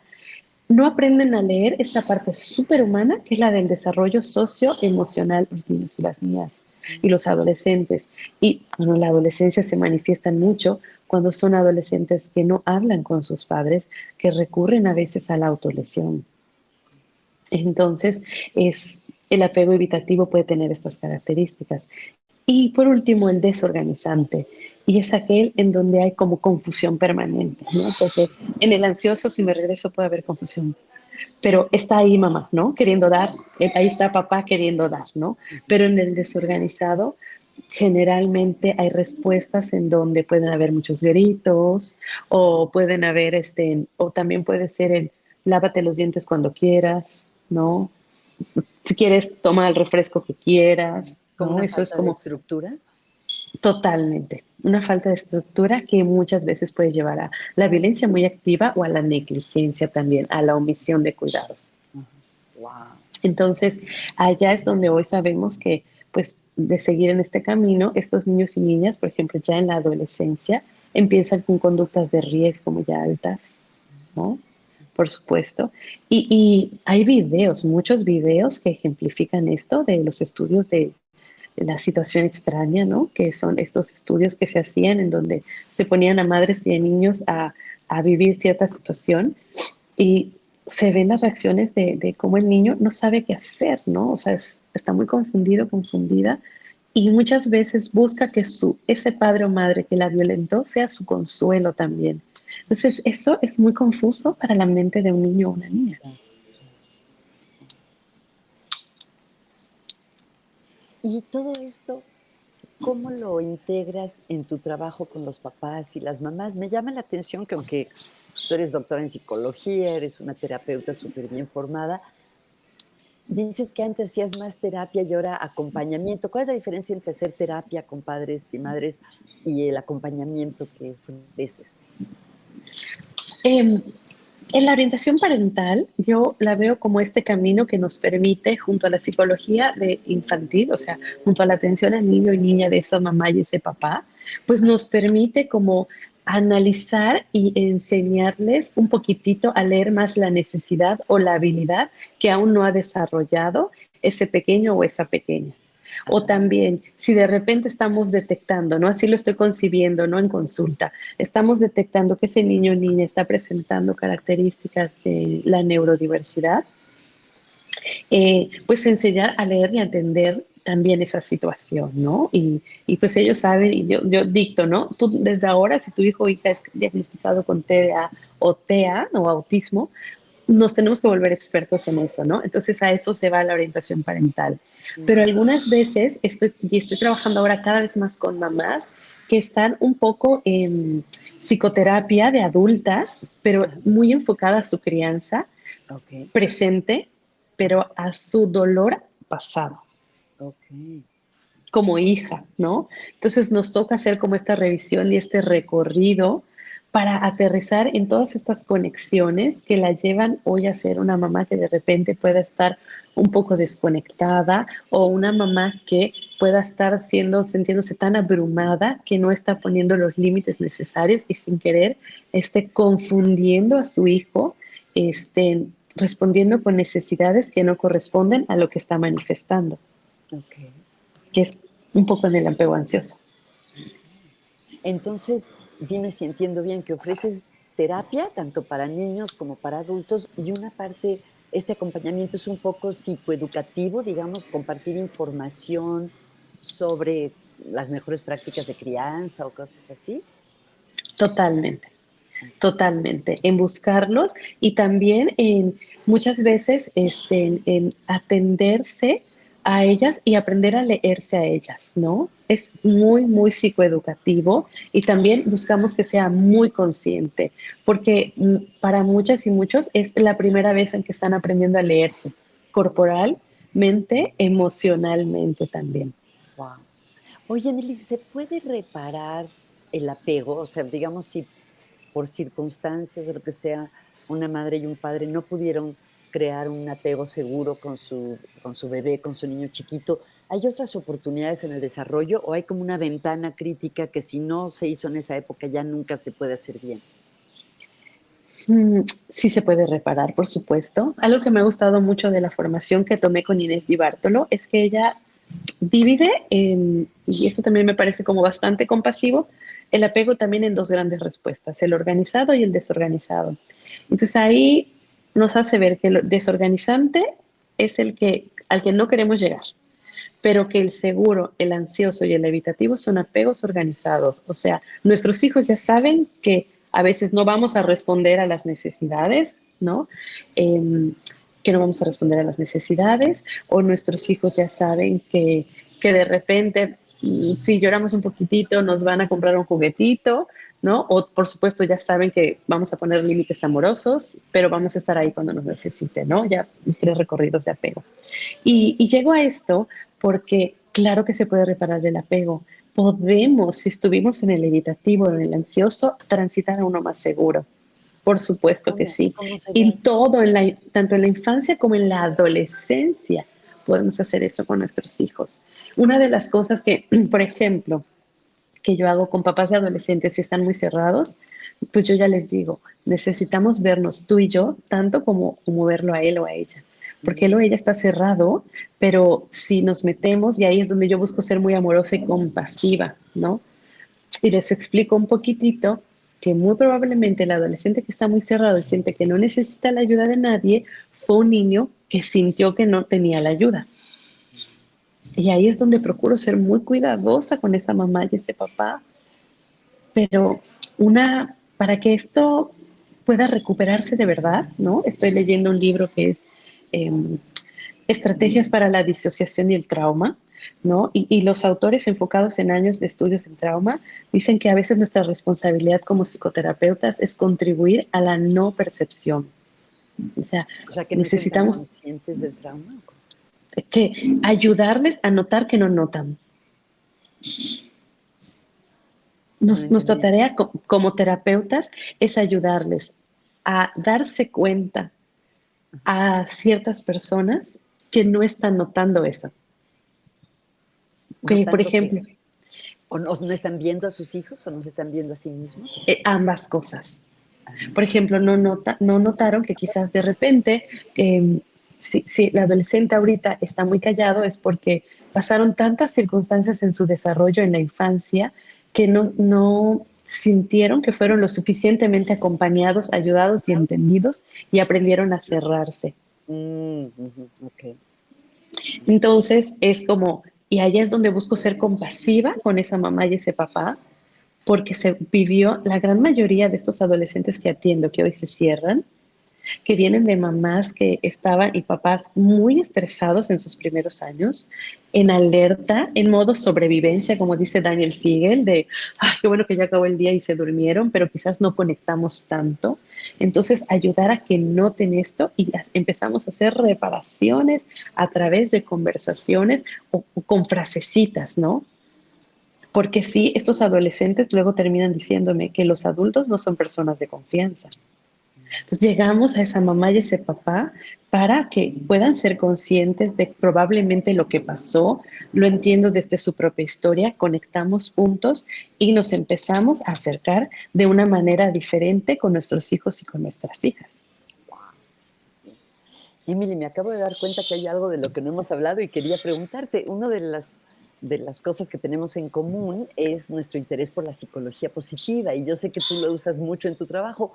no aprenden a leer esta parte superhumana que es la del desarrollo socioemocional, los niños y las niñas y Mm. los adolescentes. Y bueno, la adolescencia se manifiesta mucho cuando son adolescentes que no hablan con sus padres, que recurren a veces a la autolesión. Entonces, el apego evitativo puede tener estas características. Y por último, el desorganizante. Y es aquel en donde hay como confusión permanente, ¿no? Porque en el ansioso, si me regreso, puede haber confusión. Pero está ahí mamá, ¿no? Queriendo dar, ahí está papá queriendo dar, ¿no? Ujú. Pero en el desorganizado, generalmente hay respuestas en donde pueden haber muchos gritos, o pueden haber, o también puede ser el lávate los dientes cuando quieras, ¿no? Si quieres, toma el refresco que quieras, ¿Como ¿no? una Eso es falta de como estructura? totalmente. Una falta de estructura que muchas veces puede llevar a la violencia muy activa o a la negligencia también, a la omisión de cuidados. Wow. Entonces, allá es donde hoy sabemos que, pues, de seguir en este camino, estos niños y niñas, por ejemplo, ya en la adolescencia, empiezan con conductas de riesgo muy altas, ¿no? Por supuesto. Y hay videos, muchos videos que ejemplifican esto de los estudios de la situación extraña, ¿no? Que son estos estudios que se hacían en donde se ponían a madres y a niños a vivir cierta situación y se ven las reacciones de cómo el niño no sabe qué hacer, ¿no? O sea, está muy confundido, confundida, y muchas veces busca que ese padre o madre que la violentó sea su consuelo también. Entonces, eso es muy confuso para la mente de un niño o una niña. Claro, claro. Wow. Y todo esto, ¿cómo lo integras en tu trabajo con los papás y las mamás? Me llama la atención que aunque pues, tú eres doctora en psicología, eres una terapeuta súper bien formada, dices que antes hacías más terapia y ahora acompañamiento. ¿Cuál es la diferencia entre hacer terapia con padres y madres y el acompañamiento que ofreces? Em, en la orientación parental, yo la veo como este camino que nos permite, junto a la psicología de infantil, o sea, junto a la atención al niño y niña de esa mamá y ese papá, pues nos permite como analizar y enseñarles un poquitito a leer más la necesidad o la habilidad que aún no ha desarrollado ese pequeño o esa pequeña. O Ah, también, si de repente estamos detectando, ¿no? Así lo estoy concibiendo, ¿no? En consulta, estamos detectando que ese niño o niña está presentando características de la neurodiversidad, pues enseñar a leer y a entender también esa situación, ¿no? Pues ellos saben, y yo dicto, ¿no? Tú desde ahora, si tu hijo o hija es diagnosticado con TDA o TEA o autismo, nos tenemos que volver expertos en eso, ¿no? Entonces a eso se va la orientación parental. Pero ujú, algunas veces estoy trabajando ahora cada vez más con mamás que están un poco en psicoterapia de adultas, pero ajá, muy enfocada a su crianza okey, presente, ajá, pero a su dolor pasado okey, como hija, ¿no? Entonces nos toca hacer como esta revisión y este recorrido para aterrizar en todas estas conexiones que la llevan hoy a ser una mamá que de repente pueda estar un poco desconectada o una mamá que pueda estar sintiéndose tan abrumada que no está poniendo los límites necesarios y sin querer esté confundiendo a su hijo, respondiendo con necesidades que no corresponden a lo que está manifestando, okey, que es un poco en el apego ansioso. okey. Entonces, dime si entiendo bien, que ofreces terapia tanto para niños como para adultos, y una parte, este acompañamiento es un poco psicoeducativo, digamos, compartir información sobre las mejores prácticas de crianza o cosas así. Totalmente, Okey, totalmente, en buscarlos y también en muchas veces en atenderse a ellas y aprender a leerse a ellas, ¿no? Es muy, muy psicoeducativo y también buscamos que sea muy consciente, porque para muchas y muchos es la primera vez en que están aprendiendo a leerse corporalmente, emocionalmente también. guau. Oye, Mili, ¿se puede reparar el apego? O sea, digamos, si por circunstancias o lo que sea, una madre y un padre no pudieron crear un apego seguro con su bebé, con su niño chiquito, ¿hay otras oportunidades en el desarrollo o hay como una ventana crítica que si no se hizo en esa época ya nunca se puede hacer bien? Mm, sí se puede reparar, por supuesto. Algo que me ha gustado mucho de la formación que tomé con Inés Di Bartolo es que ella divide y esto también me parece como bastante compasivo, el apego también en dos grandes respuestas, el organizado y el desorganizado. Entonces ahí nos hace ver que el desorganizante es al que no queremos llegar, pero que el seguro, el ansioso y el evitativo son apegos organizados. O sea, nuestros hijos ya saben que a veces no vamos a responder a las necesidades, ¿no? Eh, que no vamos a responder a las necesidades, o nuestros hijos ya saben que de repente, si lloramos un poquitito, nos van a comprar un juguetito, ¿no? O por supuesto ya saben que vamos a poner límites amorosos, pero vamos a estar ahí cuando nos necesiten, ¿no? Ya los tres recorridos de apego. Y llego a esto porque claro que se puede reparar el apego. Podemos, si estuvimos en el evitativo, en el ansioso, transitar a uno más seguro. Por supuesto que sí. Cómo sería Y eso? todo, tanto en la infancia como en la adolescencia, podemos hacer eso con nuestros hijos. Una de las cosas que, por ejemplo, que yo hago con papás de adolescentes si están muy cerrados, pues yo ya les digo, necesitamos vernos tú y yo tanto como verlo a él o a ella. Porque él o Mm, ella está cerrado, pero si nos metemos, y ahí es donde yo busco ser muy amorosa y compasiva, ¿no? Y les explico un poquitito que muy probablemente el adolescente que está muy cerrado y siente que no necesita la ayuda de nadie, fue un niño que sintió que no tenía la ayuda. Y ahí es donde procuro ser muy cuidadosa con esa mamá y ese papá, pero para que esto pueda recuperarse de verdad, ¿no? Estoy leyendo un libro que es Estrategias para la disociación y el trauma, ¿no? Y los autores enfocados en años de estudios en trauma dicen que a veces nuestra responsabilidad como psicoterapeutas es contribuir a la no percepción. O sea, O sea, que no estén tan necesitamos conscientes del trauma, ¿o cómo? que ayudarles a notar que no notan. No lo Nuestra entendía. tarea como terapeutas es ayudarles a darse cuenta a ciertas personas que no están notando eso. Que, por ¿Notando qué? ejemplo, ¿O no están viendo a sus hijos o no se están viendo a sí mismos? ¿O cómo? ambas cosas. Ah, Por ejemplo, no notaron que quizás de repente, si el adolescente ahorita está muy callado, es porque pasaron tantas circunstancias en su desarrollo en la infancia que no sintieron que fueron lo suficientemente acompañados, ayudados y entendidos y aprendieron a cerrarse. ujú, okey. Entonces es como, y allá es donde busco ser compasiva con esa mamá y ese papá, porque se vivió la gran mayoría de estos adolescentes que atiendo, que hoy se cierran, que vienen de mamás que estaban y papás muy estresados en sus primeros años, en alerta, en modo sobrevivencia, como dice Daniel Siegel, de, ay, qué bueno que ya acabó el día y se durmieron, pero quizás no conectamos tanto. Entonces, ayudar a que noten esto y empezamos a hacer reparaciones a través de conversaciones o con frasecitas, ¿no? Porque sí, estos adolescentes luego terminan diciéndome que los adultos no son personas de confianza. Entonces llegamos a esa mamá y ese papá para que puedan ser conscientes de probablemente lo que pasó, lo entiendo desde su propia historia, conectamos puntos y nos empezamos a acercar de una manera diferente con nuestros hijos y con nuestras hijas. Guau. Emily, me acabo de dar cuenta que hay algo de lo que no hemos hablado y quería preguntarte. Una de las cosas que tenemos en común es nuestro interés por la psicología positiva y yo sé que tú lo usas mucho en tu trabajo.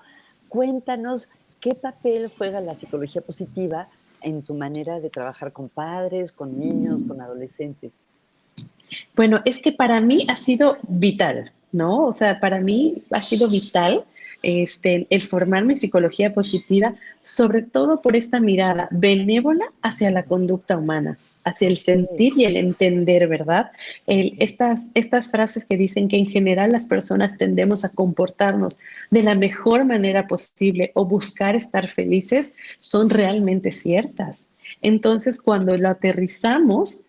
Cuéntanos qué papel juega la psicología positiva en tu manera de trabajar con padres, con niños, con adolescentes. Bueno, es que para mí ha sido vital, ¿no? O sea, para mí ha sido vital el formarme en psicología positiva, sobre todo por esta mirada benévola hacia la conducta humana, hacia el Okey, sentir y el entender, ¿verdad? okey. Estas frases que dicen que en general las personas tendemos a comportarnos de la mejor manera posible o buscar estar felices son realmente ciertas. Entonces, cuando lo aterrizamos,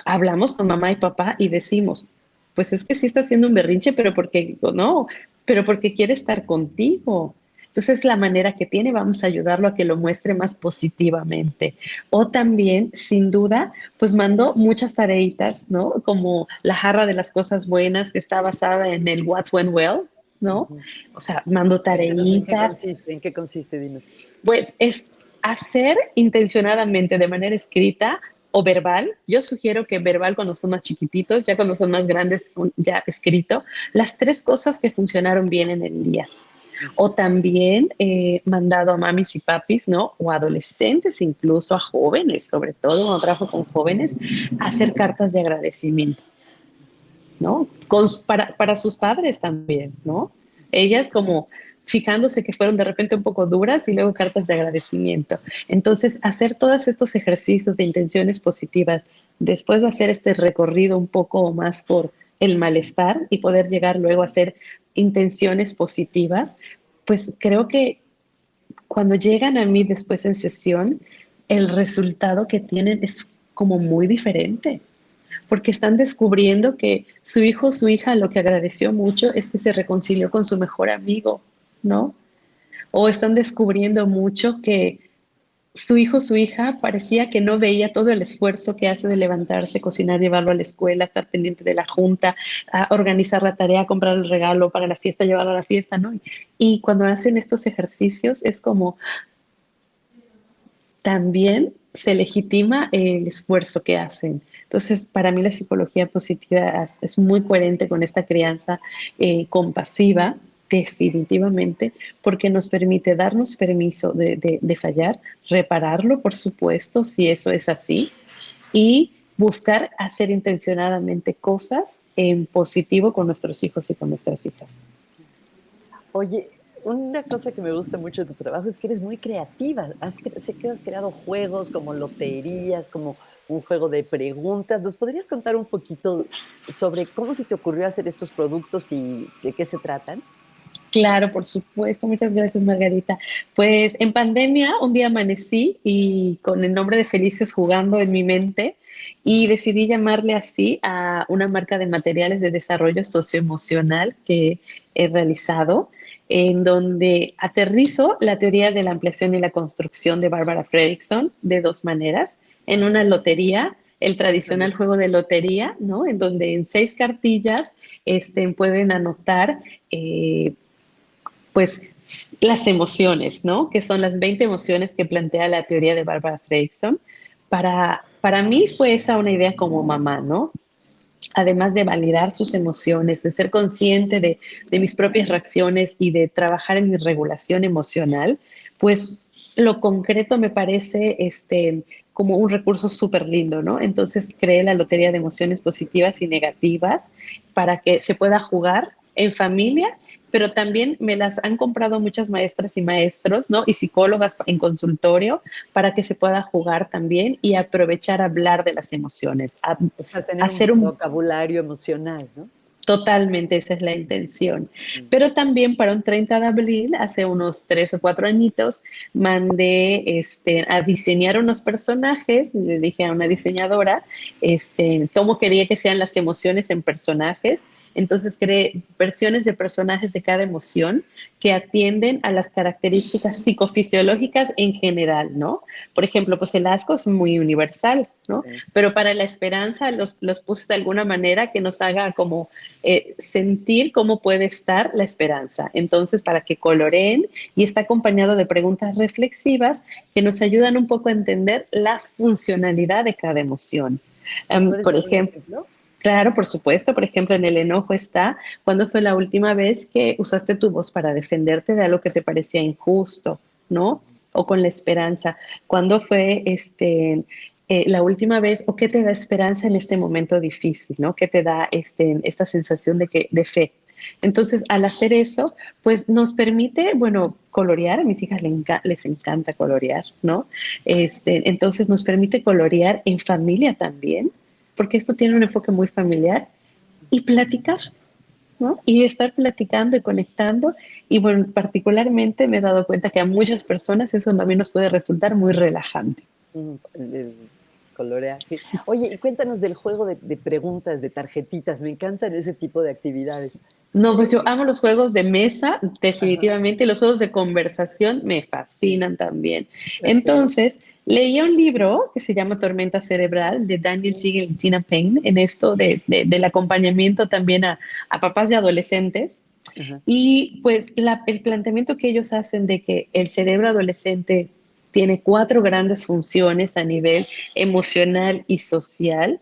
hablamos con mamá y papá y decimos, pues es que sí está haciendo un berrinche, pero porque no, pero porque quiere estar contigo. Entonces, la manera que tiene, vamos a ayudarlo a que lo muestre más positivamente. O también, sin duda, pues mando muchas tareitas, ¿no? Como la jarra de las cosas buenas, que está basada en el What Went Well, ¿no? Ujú. O sea, mando Cuéntanos en qué tareitas. consiste, en qué consiste, dinos. Pues es hacer intencionadamente de manera escrita o verbal. Yo sugiero que verbal cuando son más chiquititos, ya cuando son más grandes, ya escrito, las tres cosas que funcionaron bien en el día. O Ujú. también mandado a mamis y papis, ¿no? O adolescentes, incluso a jóvenes, sobre todo cuando trabajo con jóvenes, a hacer cartas de agradecimiento, ¿no? Para sus padres también, ¿no? Ellas como fijándose que fueron de repente un poco duras y luego cartas de agradecimiento. Entonces, hacer todos estos ejercicios de intenciones positivas, después de hacer este recorrido un poco más por el malestar y poder llegar luego a hacer intenciones positivas, pues creo que cuando llegan a mí después en sesión, el resultado que tienen es como muy diferente porque están descubriendo que su hijo o su hija lo que agradeció mucho es que se reconcilió con su mejor amigo, ¿no? O están descubriendo mucho que su hijo o su hija parecía que no veía todo el esfuerzo que hace de levantarse, cocinar, llevarlo a la escuela, estar pendiente de la junta, organizar la tarea, comprar el regalo para la fiesta, llevarlo a la fiesta, ¿no? Y cuando hacen estos ejercicios es como también se legitima el esfuerzo que hacen. Entonces, para mí la psicología positiva es muy coherente con esta crianza compasiva, definitivamente, porque nos permite darnos permiso de fallar, repararlo, por supuesto, si eso es así, y buscar hacer intencionadamente cosas en positivo con nuestros hijos y con nuestras hijas. Oye, una cosa que me gusta mucho de tu trabajo es que eres muy creativa. Sé que has creado juegos como loterías, como un juego de preguntas. ¿Nos podrías contar un poquito sobre cómo se te ocurrió hacer estos productos y de qué se tratan? Claro, por supuesto. Muchas gracias, Margarita. Pues en pandemia un día amanecí y con el nombre de Felices jugando en mi mente y decidí llamarle así a una marca de materiales de desarrollo socioemocional que he realizado, en donde aterrizo la teoría de la ampliación y la construcción de Barbara Fredrickson de dos maneras. En una lotería, el tradicional Buenísimo. juego de lotería, ¿no? En donde en 6 cartillas pueden anotar pues las emociones, ¿no? Que son las 20 emociones que plantea la teoría de Barbara Fredrickson. Para mí fue esa una idea como mamá, ¿no? Además de validar sus emociones, de ser consciente de mis propias reacciones y de trabajar en mi regulación emocional, pues lo concreto me parece como un recurso súper lindo, ¿no? Entonces creé la lotería de emociones positivas y negativas para que se pueda jugar en familia, pero también me las han comprado muchas maestras y maestros, ¿no? Y psicólogas en consultorio para que se pueda jugar también y aprovechar a hablar de las emociones, Es para tener un hacer un vocabulario emocional, ¿no? totalmente, esa es la intención. Mm. Pero también para un 30 de abril, hace unos 3 o 4 añitos, mandé a diseñar unos personajes, le dije a una diseñadora cómo quería que sean las emociones en personajes. Entonces creé versiones de personajes de cada emoción que atienden a las características psicofisiológicas en general, ¿no? Por ejemplo, pues el asco es muy universal, ¿no? Sí. Pero para la esperanza los puse de alguna manera que nos haga como sentir cómo puede estar la esperanza. Entonces, para que coloreen y está acompañado de preguntas reflexivas que nos ayudan un poco a entender la funcionalidad de cada emoción. ¿Nos puedes Por dar un ejemplo, ejemplo? claro, por supuesto, por ejemplo, en el enojo está, ¿cuándo fue la última vez que usaste tu voz para defenderte de algo que te parecía injusto, ¿no? O con la esperanza, ¿cuándo fue la última vez o qué te da esperanza en este momento difícil, ¿no? ¿Qué te da esta sensación de fe? Entonces, al hacer eso, pues nos permite, bueno, colorear, a mis hijas les encanta colorear, ¿no? Entonces nos permite colorear en familia también, porque esto tiene un enfoque muy familiar, y platicar, ¿no? Y estar platicando y conectando. Y bueno, particularmente me he dado cuenta que a muchas personas eso también nos puede resultar muy relajante. El colorear, sí. Sí. Oye, y cuéntanos del juego de preguntas, de tarjetitas. Me encantan ese tipo de actividades. No, pues yo amo los juegos de mesa, Ajá, definitivamente, y los juegos de conversación me fascinan también. okey. Entonces, leía un libro que se llama Tormenta Cerebral de Daniel Siegel y Tina Payne, en esto del acompañamiento también a papás de adolescentes. Ajá. Y pues el planteamiento que ellos hacen de que el cerebro adolescente tiene 4 grandes funciones a nivel emocional y social,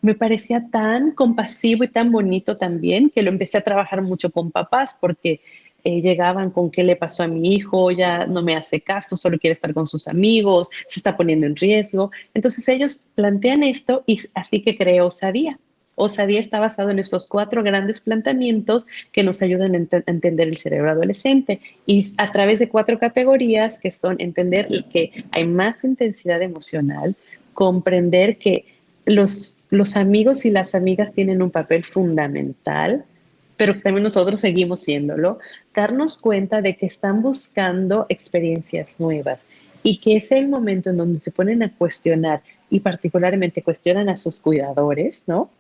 me parecía tan compasivo y tan bonito también que lo empecé a trabajar mucho con papás porque llegaban con qué le pasó a mi hijo, ya no me hace caso, solo quiere estar con sus amigos, se está poniendo en riesgo. Entonces ellos plantean esto y así que creé Osadía. Osadía está basado en estos 4 grandes planteamientos que nos ayudan a entender el cerebro adolescente y a través de 4 categorías que son entender que hay más intensidad emocional, comprender que los amigos y las amigas tienen un papel fundamental, pero también nosotros seguimos siéndolo, darnos cuenta de que están buscando experiencias nuevas y que es el momento en donde se ponen a cuestionar y particularmente cuestionan a sus cuidadores, ¿no?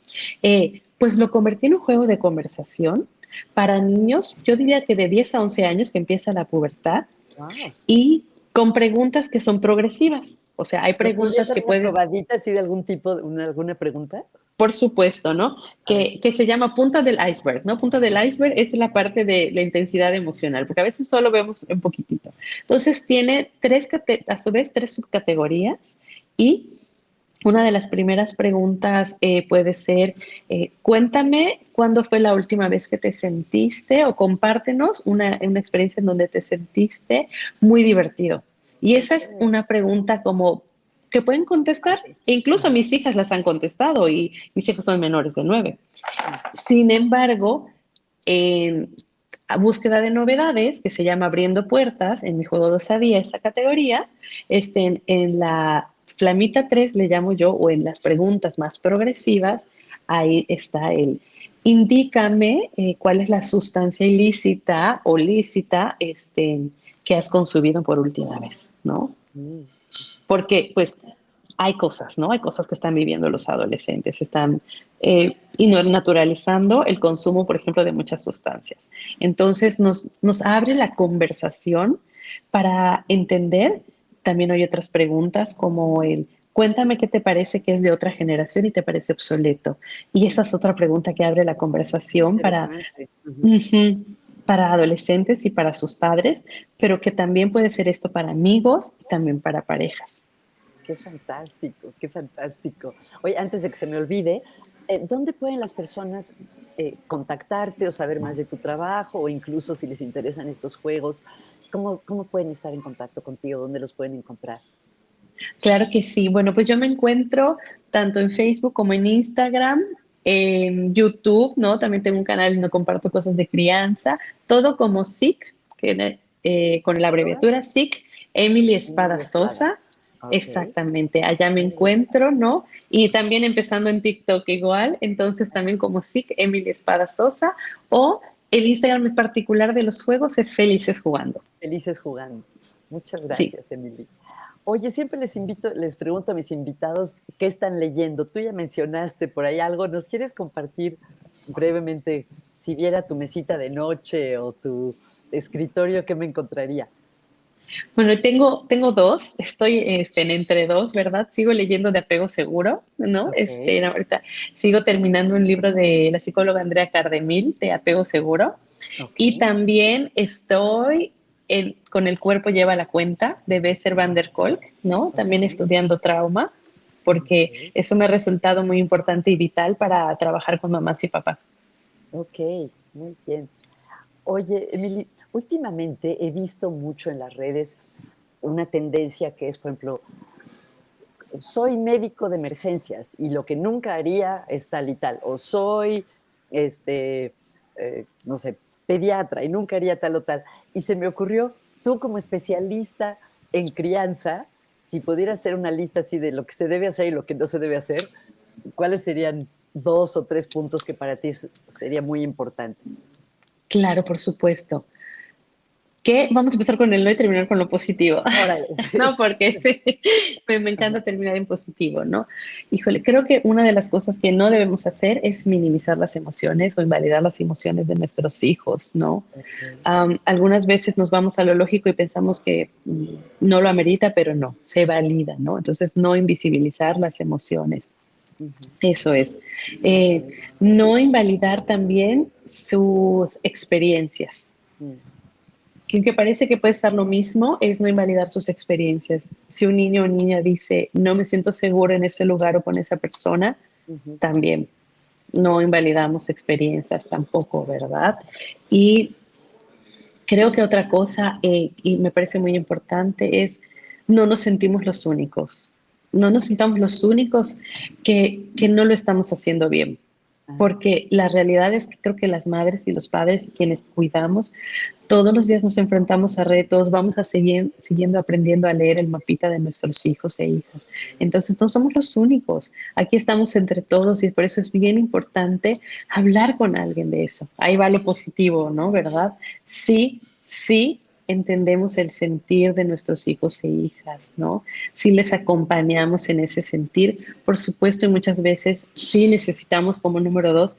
Pues lo convertí en un juego de conversación para niños, yo diría que de 10 a 11 años que empieza la pubertad Guau. y con preguntas que son progresivas. O sea, hay ¿Nos podrías preguntas dar que una pueden, probadita así de algún tipo, alguna pregunta? por supuesto, ¿no? A ver. Que se llama punta del iceberg, ¿no? Punta del iceberg es la parte de la intensidad emocional, porque a veces solo vemos un poquitito. Entonces tiene a su vez 3 subcategorías y una de las primeras preguntas puede ser, cuéntame cuándo fue la última vez que te sentiste o compártenos una experiencia en donde te sentiste muy divertido. Y esa es Okey. una pregunta como que pueden contestar, Fácil. e incluso Ajá. mis hijas las han contestado y mis hijos son menores de 9. Mm. Sin embargo, eh, búsqueda de novedades, que se llama Abriendo Puertas, en mi juego de osadía, esa categoría, en la flamita 3 le llamo yo, o en las preguntas más progresivas, ahí está el indícame cuál es la sustancia ilícita o lícita que has consumido por última vez, ¿no? Mm, Porque pues hay cosas, ¿no? Hay cosas que están viviendo los adolescentes, están naturalizando el consumo, por ejemplo, de muchas sustancias. Entonces nos abre la conversación para entender. También hay otras preguntas como el, cuéntame qué te parece que es de otra generación y te parece obsoleto. Y esa es otra pregunta que abre la conversación interesante. Ujú. uh, para adolescentes y para sus padres, pero que también puede ser esto para amigos y también para parejas. Qué fantástico, qué fantástico. Oye, antes de que se me olvide, ¿dónde pueden las personas contactarte o saber más de tu trabajo o incluso si les interesan estos juegos? ¿Cómo pueden estar en contacto contigo? ¿Dónde los pueden encontrar? Claro que sí. Bueno, pues yo me encuentro tanto en Facebook como en Instagram, en YouTube, ¿no? También tengo un canal donde comparto cosas de crianza, todo como SIC, con la ¿Psicóloga? abreviatura SIC, Emily Espada Emilia Sosa. Espadas. Ok. Exactamente, allá me Emilia encuentro, Espadas. ¿no? Y también empezando en TikTok igual, entonces también como SIC, Emily Espada Sosa, o el Instagram en particular de los juegos es Felices Jugando. Felices jugando. Muchas Sí. gracias, Emily. Oye, siempre les pregunto a mis invitados qué están leyendo. Tú ya mencionaste por ahí algo. ¿Nos quieres compartir brevemente si viera tu mesita de noche o tu escritorio, qué me encontraría? Bueno, tengo dos, estoy en entre dos, ¿verdad? Sigo leyendo de apego seguro, ¿no? Ok, Ahorita sigo terminando un libro de la psicóloga Andrea Cardemil de apego seguro ok, y también estoy con El cuerpo lleva la cuenta de Besser van der Kolk, ¿no? También ok, estudiando trauma porque ok, eso me ha resultado muy importante y vital para trabajar con mamás y papás. ok, muy bien. Oye, Emily, últimamente he visto mucho en las redes una tendencia que es, por ejemplo, soy médico de emergencias y lo que nunca haría es tal y tal, o soy, este, no sé, pediatra y nunca haría tal o tal. Y se me ocurrió, tú como especialista en crianza, si pudieras hacer una lista así de lo que se debe hacer y lo que no se debe hacer, ¿cuáles serían dos o tres puntos que para ti sería muy importante? Claro, por supuesto. Que vamos a empezar con el no y terminar con lo positivo. Órale, No, sí. porque sí, me Ajá. encanta terminar en positivo, ¿no? Híjole, creo que una de las cosas que no debemos hacer es minimizar las emociones o invalidar las emociones de nuestros hijos, ¿no? Ok. Algunas veces nos vamos a lo lógico y pensamos que no lo amerita, pero no, se valida, ¿no? Entonces, no invisibilizar las emociones. Ujú. Eso es. Ok. No invalidar también sus experiencias, Mm. que aunque parece que puede estar lo mismo, es no invalidar sus experiencias. Si un niño o niña dice, no me siento seguro en ese lugar o con esa persona, Ujú. también no invalidamos experiencias tampoco, ¿verdad? Y creo que otra cosa, y me parece muy importante, es no nos sentimos los únicos. No nos sintamos los únicos que no lo estamos haciendo bien. Ah, Porque la realidad es que creo que las madres y los padres, quienes cuidamos, todos los días nos enfrentamos a retos, vamos a seguir siguiendo aprendiendo a leer el mapita de nuestros hijos e hijas. Entonces, no somos los únicos. Aquí estamos entre todos y por eso es bien importante hablar con alguien de eso. Ahí va lo positivo, ¿no? ¿Verdad? Sí, sí entendemos el sentir de nuestros hijos e hijas, ¿no? Sí les acompañamos en ese sentir, por supuesto, y muchas veces sí necesitamos como número dos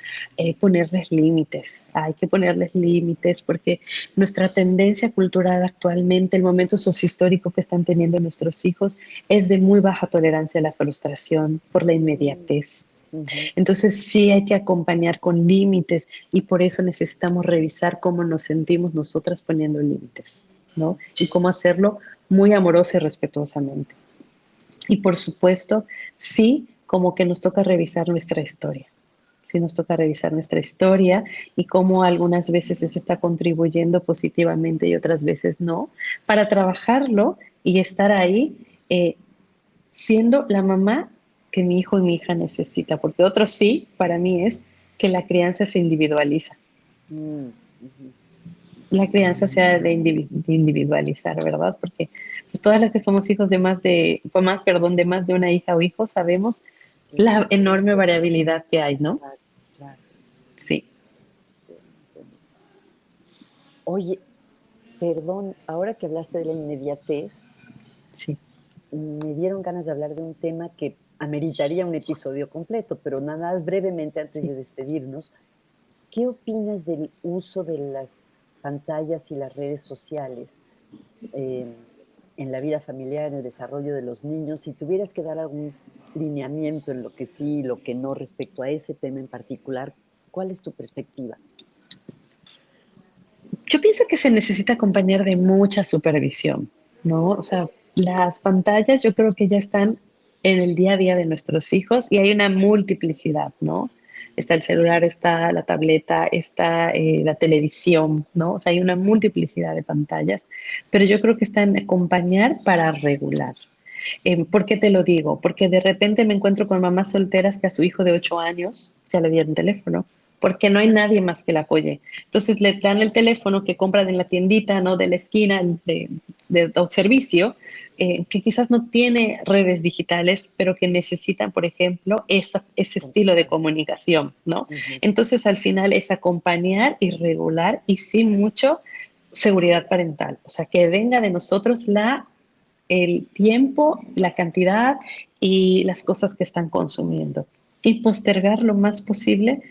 ponerles límites. Hay que ponerles límites porque nuestra tendencia cultural actualmente, el momento sociohistórico que están teniendo nuestros hijos, es de muy baja tolerancia a la frustración por la mm, inmediatez. ujú. Entonces sí hay que acompañar con límites y por eso necesitamos revisar cómo nos sentimos nosotras poniendo límites, ¿no? Y cómo hacerlo muy amorosa y respetuosamente. Y por supuesto, sí, como que nos toca revisar nuestra historia. Sí nos toca revisar nuestra historia y cómo algunas veces eso está contribuyendo positivamente y otras veces no, para trabajarlo y estar ahí siendo la mamá que mi hijo y mi hija necesita, porque otro sí, para mí es que la crianza se individualiza. Mm, ujú. la crianza sea de individualizar, ¿verdad? Porque pues, todas las que somos hijos de perdón, de más de una hija o hijo, sabemos Las la enorme diferencias. variabilidad que hay, ¿no? Claro, claro. Sí, Sí, entiendo. Oye, perdón, ahora que hablaste de la inmediatez, sí. me dieron ganas de hablar de un tema que ameritaría un episodio completo, pero nada más brevemente antes Sí. de despedirnos. ¿Qué opinas del uso de las pantallas y las redes sociales en la vida familiar, en el desarrollo de los niños? Si tuvieras que dar algún lineamiento en lo que sí y lo que no respecto a ese tema en particular, ¿cuál es tu perspectiva? Yo pienso que se necesita acompañar de mucha supervisión, ¿no? O sea, las pantallas yo creo que ya están en el día a día de nuestros hijos y hay una multiplicidad, ¿no? Está el celular, está la tableta, está la televisión, ¿no? O sea, hay una multiplicidad de pantallas, pero yo creo que están acompañar para regular. ¿Por qué te lo digo? Porque de repente me encuentro con mamás solteras que a su hijo de 8 años ya le dieron teléfono, porque no hay nadie más que la apoye. Entonces le dan el teléfono que compran en la tiendita, ¿no? De la esquina, de servicio, que quizás no tiene redes digitales, pero que necesitan, por ejemplo, ese estilo de Conectar. comunicación, ¿no? Ujú. Entonces al final es acompañar y regular y sin mucho seguridad parental, o sea, que venga de nosotros el tiempo, la cantidad y las cosas que están consumiendo. Y postergar lo más posible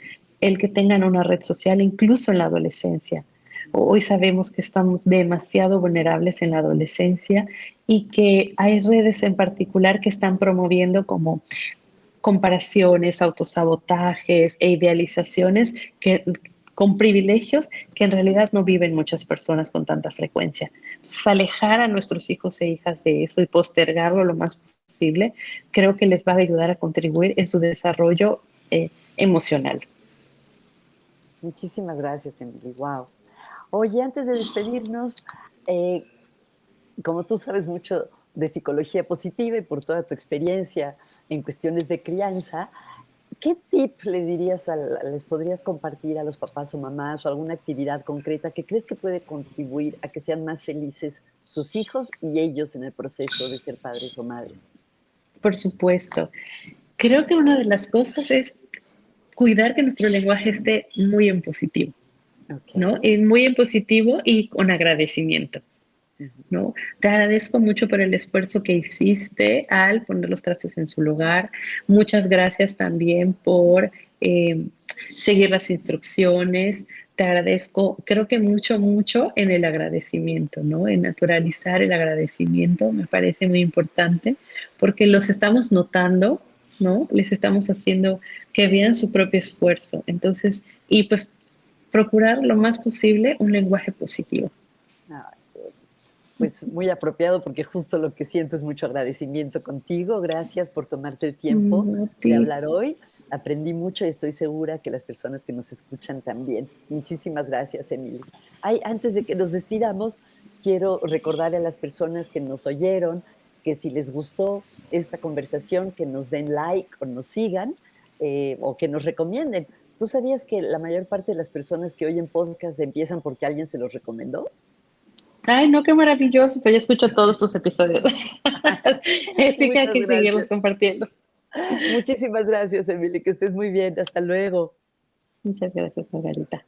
el que tengan una red social, incluso en la adolescencia. Hoy sabemos que estamos demasiado vulnerables en la adolescencia y que hay redes en particular que están promoviendo como comparaciones, autosabotajes e idealizaciones con privilegios que en realidad no viven muchas personas con tanta frecuencia. Entonces, alejar a nuestros hijos e hijas de eso y postergarlo lo más posible, creo que les va a ayudar a contribuir en su desarrollo emocional. Muchísimas gracias, Emily. Wow. Oye, antes de despedirnos, eh, como tú sabes mucho de psicología positiva y por toda tu experiencia en cuestiones de crianza, ¿qué tip le dirías les podrías compartir a los papás o mamás o alguna actividad concreta que crees que puede contribuir a que sean más felices sus hijos y ellos en el proceso de ser padres o madres? Por supuesto. Creo que una de las cosas es cuidar que nuestro lenguaje esté muy en positivo, Ok. ¿no? Muy en positivo y con agradecimiento. Ujú. ¿No? Te agradezco mucho por el esfuerzo que hiciste al poner los trastos en su lugar. Muchas gracias también por eh, seguir las instrucciones. Te agradezco, creo que mucho, mucho en el agradecimiento, ¿no? En naturalizar el agradecimiento me parece muy importante porque los estamos notando, ¿no? Les estamos haciendo que vean su propio esfuerzo. Entonces, y pues procurar lo más posible un lenguaje positivo. Ay, qué bonito. Pues muy apropiado porque justo lo que siento es mucho agradecimiento contigo. Gracias por tomarte el tiempo A de ti. hablar hoy. Aprendí mucho y estoy segura que las personas que nos escuchan también. Muchísimas gracias, Emily. Ay, antes de que nos despidamos, quiero recordarle a las personas que nos oyeron que si les gustó esta conversación, que nos den like o nos sigan o que nos recomienden. ¿Tú sabías que la mayor parte de las personas que oyen podcast empiezan porque alguien se los recomendó? Ay, no, qué maravilloso, pues yo escucho todos tus episodios. Así que hay Muchas que seguirlos gracias. compartiendo. Muchísimas gracias, Emily, que estés muy bien. Hasta luego. Muchas gracias, Margarita.